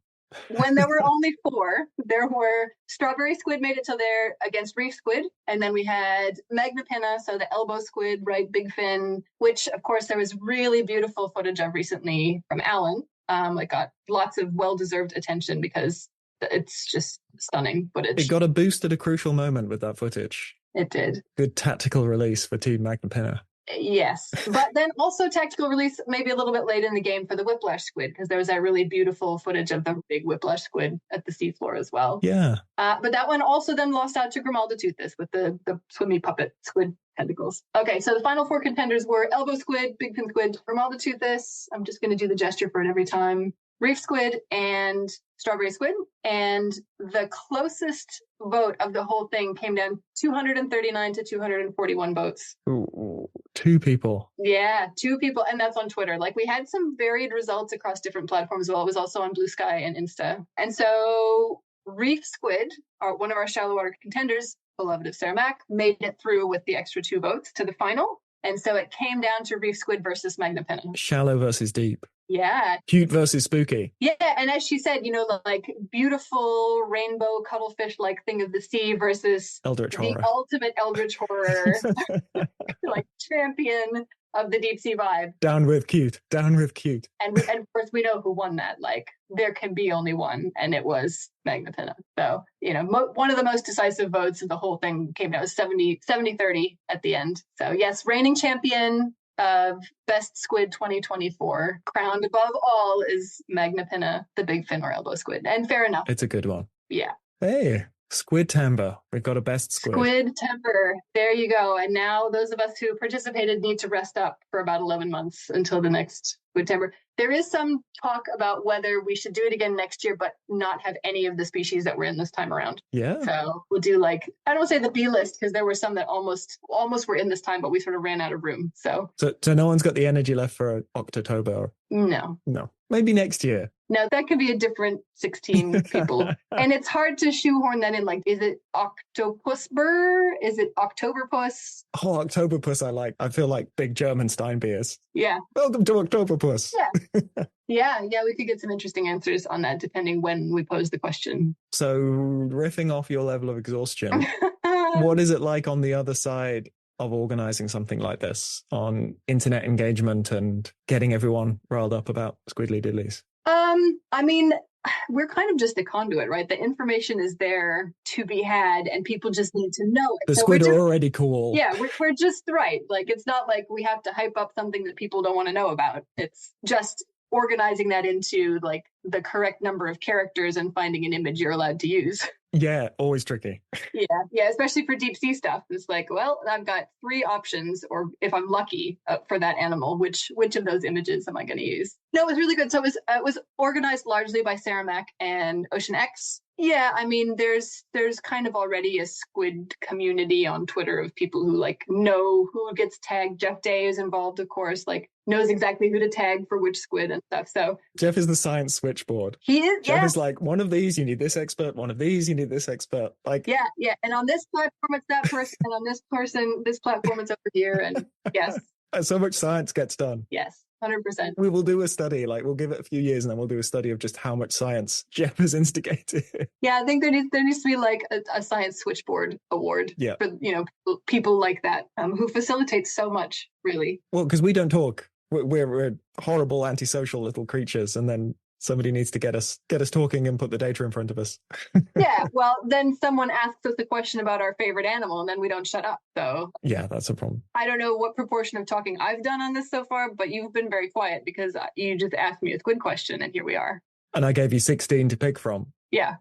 When there were only 4, there were strawberry squid made it till there against reef squid. And then we had Magnapinna, so the elbow squid, right, big fin, which, of course, there was really beautiful footage of recently from Alan. It got lots of well-deserved attention because it's just stunning footage. It got a boost at a crucial moment with that footage. It did. Good tactical release for Team Magnapinna. Yes, but then also tactical release maybe a little bit late in the game for the whiplash squid, because there was that really beautiful footage of the big whiplash squid at the seafloor as well. Yeah. But that one also then lost out to Grimalda Toothus with the swimmy puppet squid tentacles. Okay, so the final 4 contenders were elbow squid, big fin squid, Grimalda Toothus. I'm just going to do the gesture for it every time. Reef squid and strawberry squid. And the closest vote of the whole thing came down 239 to 241 votes. Ooh, 2 people. Yeah, 2 people. And that's on Twitter. Like we had some varied results across different platforms as well. It was also on Blue Sky and Insta. And so reef squid, one of our shallow water contenders, beloved of Sarah Mack, made it through with the extra 2 votes to the final. And so it came down to reef squid versus Magnapinna. Shallow versus deep. Yeah. Cute versus spooky. Yeah, and as she said, like beautiful rainbow cuttlefish-like thing of the sea versus Eldritch horror. The ultimate eldritch horror, like champion of the deep sea vibe. Down with cute. Down with cute. And of course, we know who won that. Like, there can be only one, and it was Magnapinna. So, one of the most decisive votes of the whole thing came down. It was 70-30 at the end. So, yes, reigning champion of Best Squid 2024. Crowned above all is Magnapinna, the big fin or elbow squid. And fair enough. It's a good one. Yeah. Hey, Squidtember. We've got a best squid. Squidtember. There you go. And now those of us who participated need to rest up for about 11 months until the next Squidtember. There is some talk about whether we should do it again next year, but not have any of the species that were in this time around. Yeah. So we'll do I don't want to say the B list, because there were some that almost were in this time, but we sort of ran out of room. So no one's got the energy left for October. No. Maybe next year. No, that could be a different 16 people. And it's hard to shoehorn that in. Like, is it Octopusber? Is it Octoberpuss? Oh, Octoberpuss I like. I feel like big German Steinbeers. Yeah. Welcome to Octoberpuss. Yeah. Yeah, we could get some interesting answers on that depending when we pose the question. So, riffing off your level of exhaustion, what is it like on the other side of organizing something like this, on internet engagement and getting everyone riled up about squiddly diddlies? I mean, we're kind of just a conduit, right? The information is there to be had, and people just need to know it. The squid are already cool. Yeah, we're just right. Like, it's not like we have to hype up something that people don't want to know about. It's just organizing that into like the correct number of characters and finding an image you're allowed to use. Yeah, always tricky. Yeah, especially for deep sea stuff. It's like, well, I've got 3 options, or if I'm lucky for that animal, which of those images am I going to use? No, it was really good. So it was organized largely by Sarah Mack and Ocean X. Yeah, I mean, there's kind of already a squid community on Twitter of people who like know who gets tagged. Jeff Day is involved, of course, like knows exactly who to tag for which squid and stuff. So Jeff is the science switchboard. He is. Jeff is like, one of these, you need this expert. One of these, you need this expert. Like, yeah. And on this platform, it's that person. And on this platform, it's over here. And yes. So much science gets done. Yes. 100%. We will do a study, like we'll give it a few years and then we'll do a study of just how much science Jeff has instigated. Yeah, I think there needs to be like a science switchboard award for, people like that who facilitate so much, really. Well, because we don't talk. We're horrible antisocial little creatures, and then somebody needs to get us talking and put the data in front of us. Yeah, well, then someone asks us a question about our favorite animal, and then we don't shut up. So yeah, that's a problem. I don't know what proportion of talking I've done on this so far, but you've been very quiet because you just asked me a squid question, and here we are. And I gave you 16 to pick from. Yeah.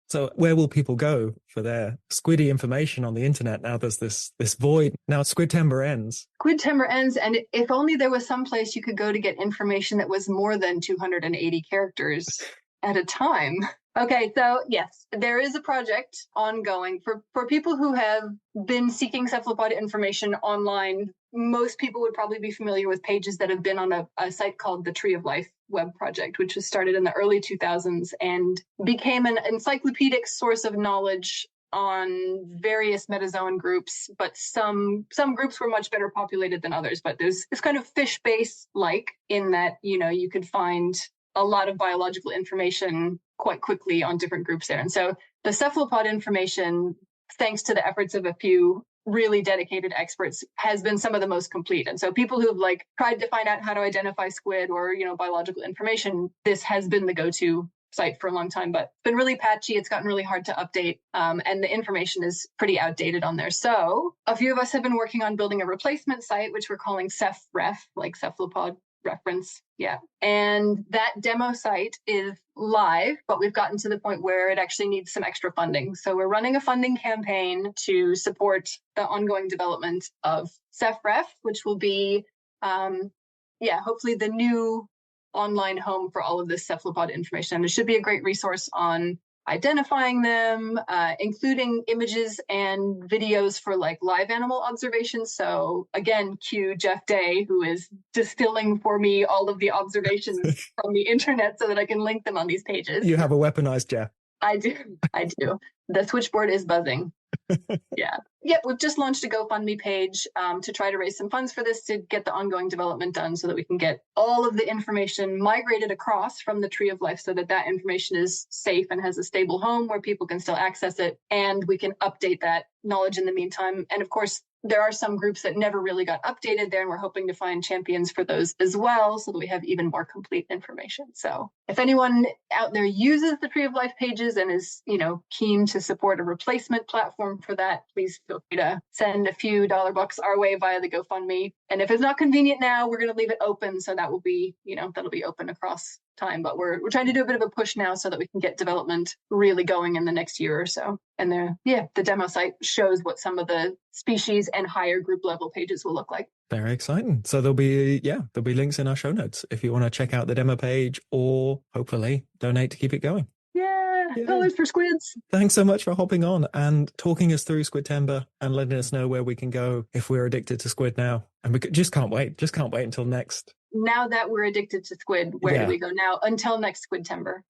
So where will people go for their squiddy information on the internet? Now there's this void. Now Squidtember ends. Squidtember ends, and if only there was some place you could go to get information that was more than 280 characters at a time. Okay, so yes, there is a project ongoing for people who have been seeking cephalopod information online. Most people would probably be familiar with pages that have been on a site called the Tree of Life web project, which was started in the early 2000s and became an encyclopedic source of knowledge on various metazoan groups, but some groups were much better populated than others. But there's this kind of fish base like in that, you could find a lot of biological information quite quickly on different groups there. And so the cephalopod information, thanks to the efforts of a few really dedicated experts, has been some of the most complete. And so people who've like tried to find out how to identify squid or, biological information, this has been the go-to site for a long time, but it's been really patchy. It's gotten really hard to update. And the information is pretty outdated on there. So a few of us have been working on building a replacement site, which we're calling CephRef, like cephalopod reference. Yeah. And that demo site is live, but we've gotten to the point where it actually needs some extra funding. So we're running a funding campaign to support the ongoing development of CephRef, which will be, hopefully the new online home for all of this cephalopod information. And it should be a great resource on identifying them, including images and videos for like live animal observations. So again, cue Jeff Day, who is distilling for me all of the observations from the internet so that I can link them on these pages. You have a weaponized Jeff. I do. The switchboard is buzzing. Yeah. Yep. We've just launched a GoFundMe page to try to raise some funds for this to get the ongoing development done so that we can get all of the information migrated across from the Tree of Life so that information is safe and has a stable home where people can still access it. And we can update that knowledge in the meantime. And of course, there are some groups that never really got updated there, and we're hoping to find champions for those as well so that we have even more complete information. So if anyone out there uses the Tree of Life pages and is, keen to support a replacement platform for that, please feel free to send a few $bucks our way via the GoFundMe. And if it's not convenient now, we're going to leave it open. So that will be, that'll be open across time. But we're trying to do a bit of a push now so that we can get development really going in the next year or so. And the demo site shows what some of the species and higher group level pages will look like. Very exciting. So there'll be links in our show notes if you want to check out the demo page or hopefully donate to keep it going. Yeah. Dollars for squids. Thanks so much for hopping on and talking us through Squidtember and letting us know where we can go if we're addicted to squid now. And we just can't wait. Just can't wait until next. Now that we're addicted to squid, where do we go now? Until next Squidtember.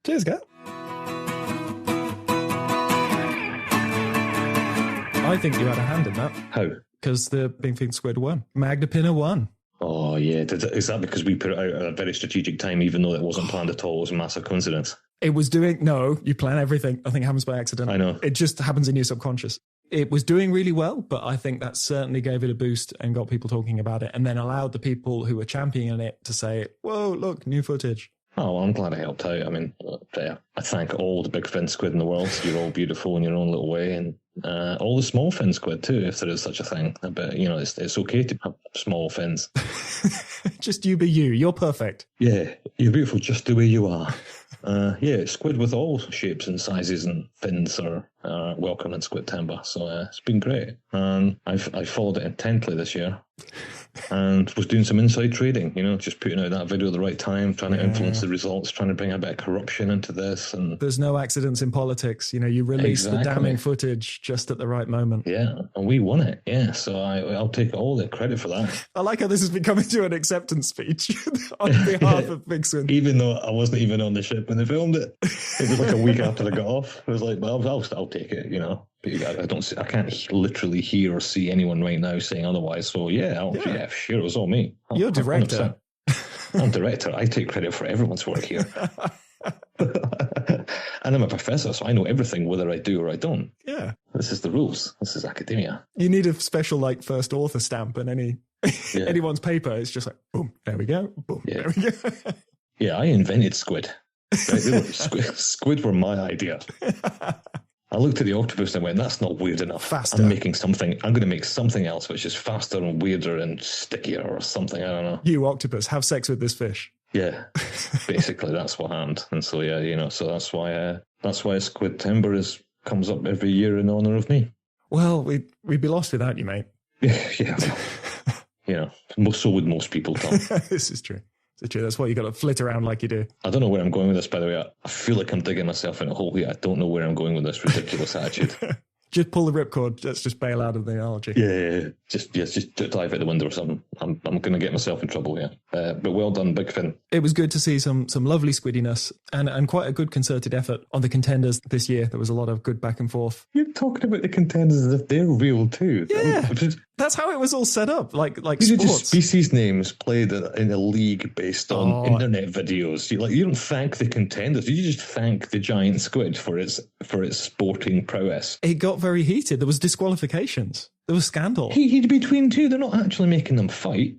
Cheers, Kat. I think you had a hand in that. How? Because the Big Fin Squid won. Magna Pinna won. Oh, yeah. Is that because we put it out at a very strategic time, even though it wasn't planned at all? It was a massive coincidence. It was you plan everything. I think it happens by accident. I know. It just happens in your subconscious. It was doing really well, but I think that certainly gave it a boost and got people talking about it and then allowed the people who were championing it to say, whoa, look, new footage. Oh, well, I'm glad I helped out. I mean, I thank all the big fin squid in the world. You're all beautiful in your own little way, and all the small fin squid too, if there is such a thing. But it's okay to have small fins. Just you be you. You're perfect. Yeah, you're beautiful just the way you are. Squid with all shapes and sizes and fins are welcome in Squidtember. So it's been great. And I followed it intently this year. And was doing some inside trading, just putting out that video at the right time, trying to influence the results, trying to bring a bit of corruption into this. And there's no accidents in politics. You release the damning footage just at the right moment. Yeah, and we won it. Yeah, so I'll take all the credit for that. I like how this has become into an acceptance speech on behalf of Big Swin. Even though I wasn't even on the ship when they filmed it. It was like a week after they got off. I was like, well, I'll take it, I can't literally hear or see anyone right now saying otherwise. So sure, it was all me. You're director. 100%. I'm director. I take credit for everyone's work here. And I'm a professor, so I know everything, whether I do or I don't. Yeah. This is the rules. This is academia. You need a special first author stamp in anyone's paper. It's just like, boom, there we go. Boom, there we go. Yeah, I invented squid. Right? Squid were my idea. I looked at the octopus and went, that's not weird enough. Faster. I'm going to make something else which is faster and weirder and stickier or something. I don't know. You octopus, have sex with this fish. Yeah, basically that's what happened. And so, so that's why Squidtember comes up every year in honor of me. Well, we'd be lost without you, mate. Yeah. So would most people, Tom. This is true. It's true. That's why you got to flit around like you do. I don't know where I'm going with this, by the way. I feel like I'm digging myself in a hole here. I don't know where I'm going with this ridiculous attitude. Just pull the ripcord. Let's just bail out of the analogy. Yeah. Just dive out the window or something. I'm going to get myself in trouble here. But well done, Big Fin. It was good to see some lovely squiddiness and quite a good concerted effort on the contenders this year. There was a lot of good back and forth. You're talking about the contenders as if they're real too. Yeah. That's how it was all set up, like these sports. Are just species names played in a league based on internet videos. You don't thank the contenders. You just thank the giant squid for its sporting prowess. It got very heated. There was disqualifications. There was scandal. Heated between two. They're not actually making them fight.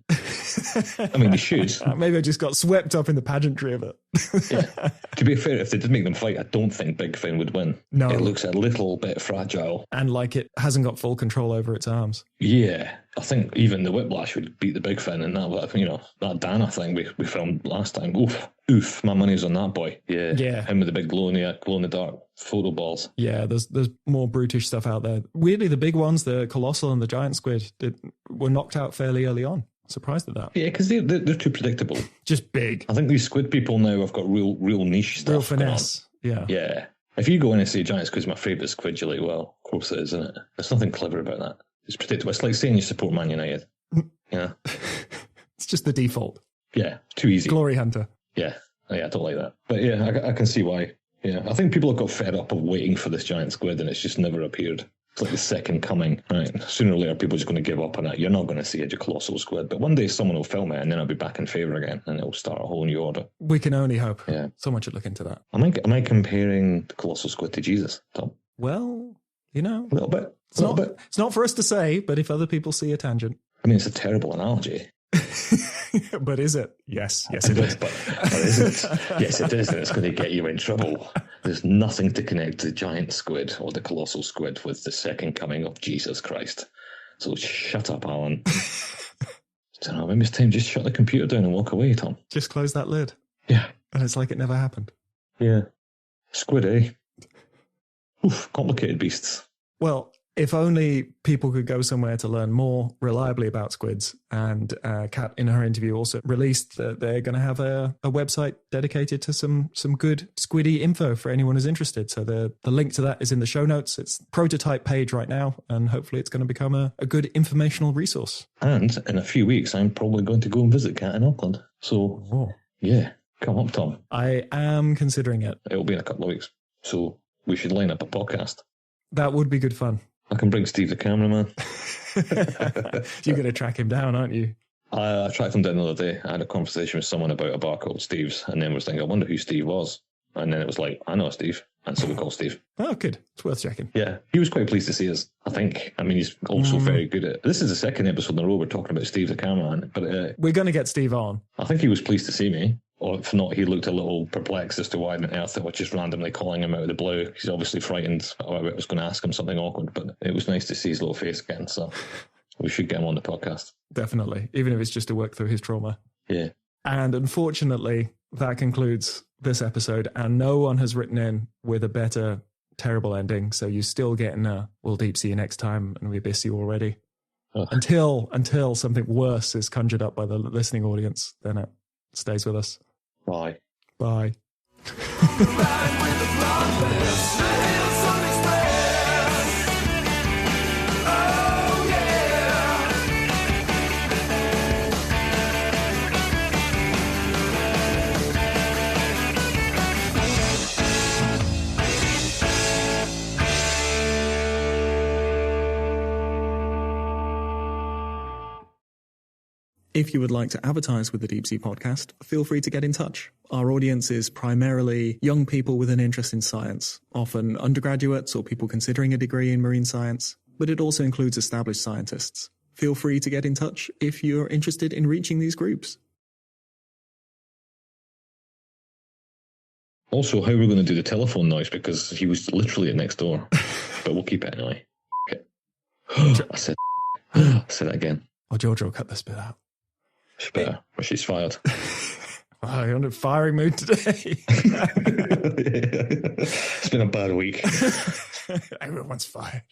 I mean, they should. Maybe I just got swept up in the pageantry of it. Yeah. To be fair, if they did make them fight, I don't think Big Fin would win. No. It looks a little bit fragile. And like it hasn't got full control over its arms. Yeah. I think even the Whiplash would beat the Big Fin in that. But, that Dana thing we filmed last time. Oof, my money's on that boy. Yeah. Him with the big glow in the dark photo balls. Yeah, there's more brutish stuff out there. Weirdly, the big ones, the colossal and the giant squid, were knocked out fairly early on. Surprised at that. Yeah, because they're too predictable. Just big. I think these squid people now have got real niche stuff. Real finesse. Yeah. Yeah. If you go in and say giant squid's my favourite squid, you're like, well, of course it is, isn't it? There's nothing clever about that. It's predictable. It's like saying you support Man United. Yeah. It's just the default. Yeah, too easy. Glory hunter. Yeah, I don't like that. But yeah, I can see why. Yeah, I think people have got fed up of waiting for this giant squid and it's just never appeared. It's like the second coming. Right? Sooner or later, people are just going to give up on it. You're not going to see a colossal squid. But one day someone will film it and then it'll be back in favour again and it'll start a whole new order. We can only hope. Yeah. Someone should look into that. Am I comparing the colossal squid to Jesus, Tom? Well, a little bit. It's not for us to say, but if other people see a tangent. I mean, it's a terrible analogy. But is it? Yes, it is. But is it? Yes, it is, and it's going to get you in trouble. There's nothing to connect the giant squid or the colossal squid with the second coming of Jesus Christ. So shut up, Alan. I don't know, maybe it's time to just shut the computer down and walk away, Tom. Just close that lid. Yeah. And it's like it never happened. Yeah. Squid, eh? Oof, complicated beasts. Well, if only people could go somewhere to learn more reliably about squids. And Kat, in her interview, also released that they're going to have a website dedicated to some good squiddy info for anyone who's interested. So the link to that is in the show notes. It's prototype page right now, and hopefully it's going to become a good informational resource. And in a few weeks, I'm probably going to go and visit Kat in Auckland. So, Yeah, come up, Tom. I am considering it. It'll be in a couple of weeks. So we should line up a podcast. That would be good fun. I can bring Steve the cameraman. You're going to track him down, aren't you? I tracked him down the other day. I had a conversation with someone about a bar called Steve's, and then was thinking, I wonder who Steve was. And then it was like, I know Steve. And so we call Steve. Oh, good. It's worth checking. Yeah. He was quite pleased to see us, I think. I mean, he's also very good at... This is the second episode in a row we're talking about Steve the cameraman. But we're going to get Steve on. I think he was pleased to see me. Or if not, he looked a little perplexed as to why on earth they were just randomly calling him out of the blue. He's obviously frightened. I was going to ask him something awkward, but it was nice to see his little face again. So we should get him on the podcast. Definitely. Even if it's just to work through his trauma. Yeah. And unfortunately, that concludes this episode. And no one has written in with a better terrible ending. So you're still getting a "we'll deep see you next time" and we miss you already. Until something worse is conjured up by the listening audience, then it stays with us. Bye. Bye. If you would like to advertise with the Deep Sea Podcast, feel free to get in touch. Our audience is primarily young people with an interest in science, often undergraduates or people considering a degree in marine science, but it also includes established scientists. Feel free to get in touch if you're interested in reaching these groups. Also, how we're going to do the telephone noise, because he was literally next door, but we'll keep it anyway. Okay. I said that again. Oh, George will cut this bit out. She's better. Well, she's fired. I'm in a firing mood today. It's been a bad week. Everyone's fired.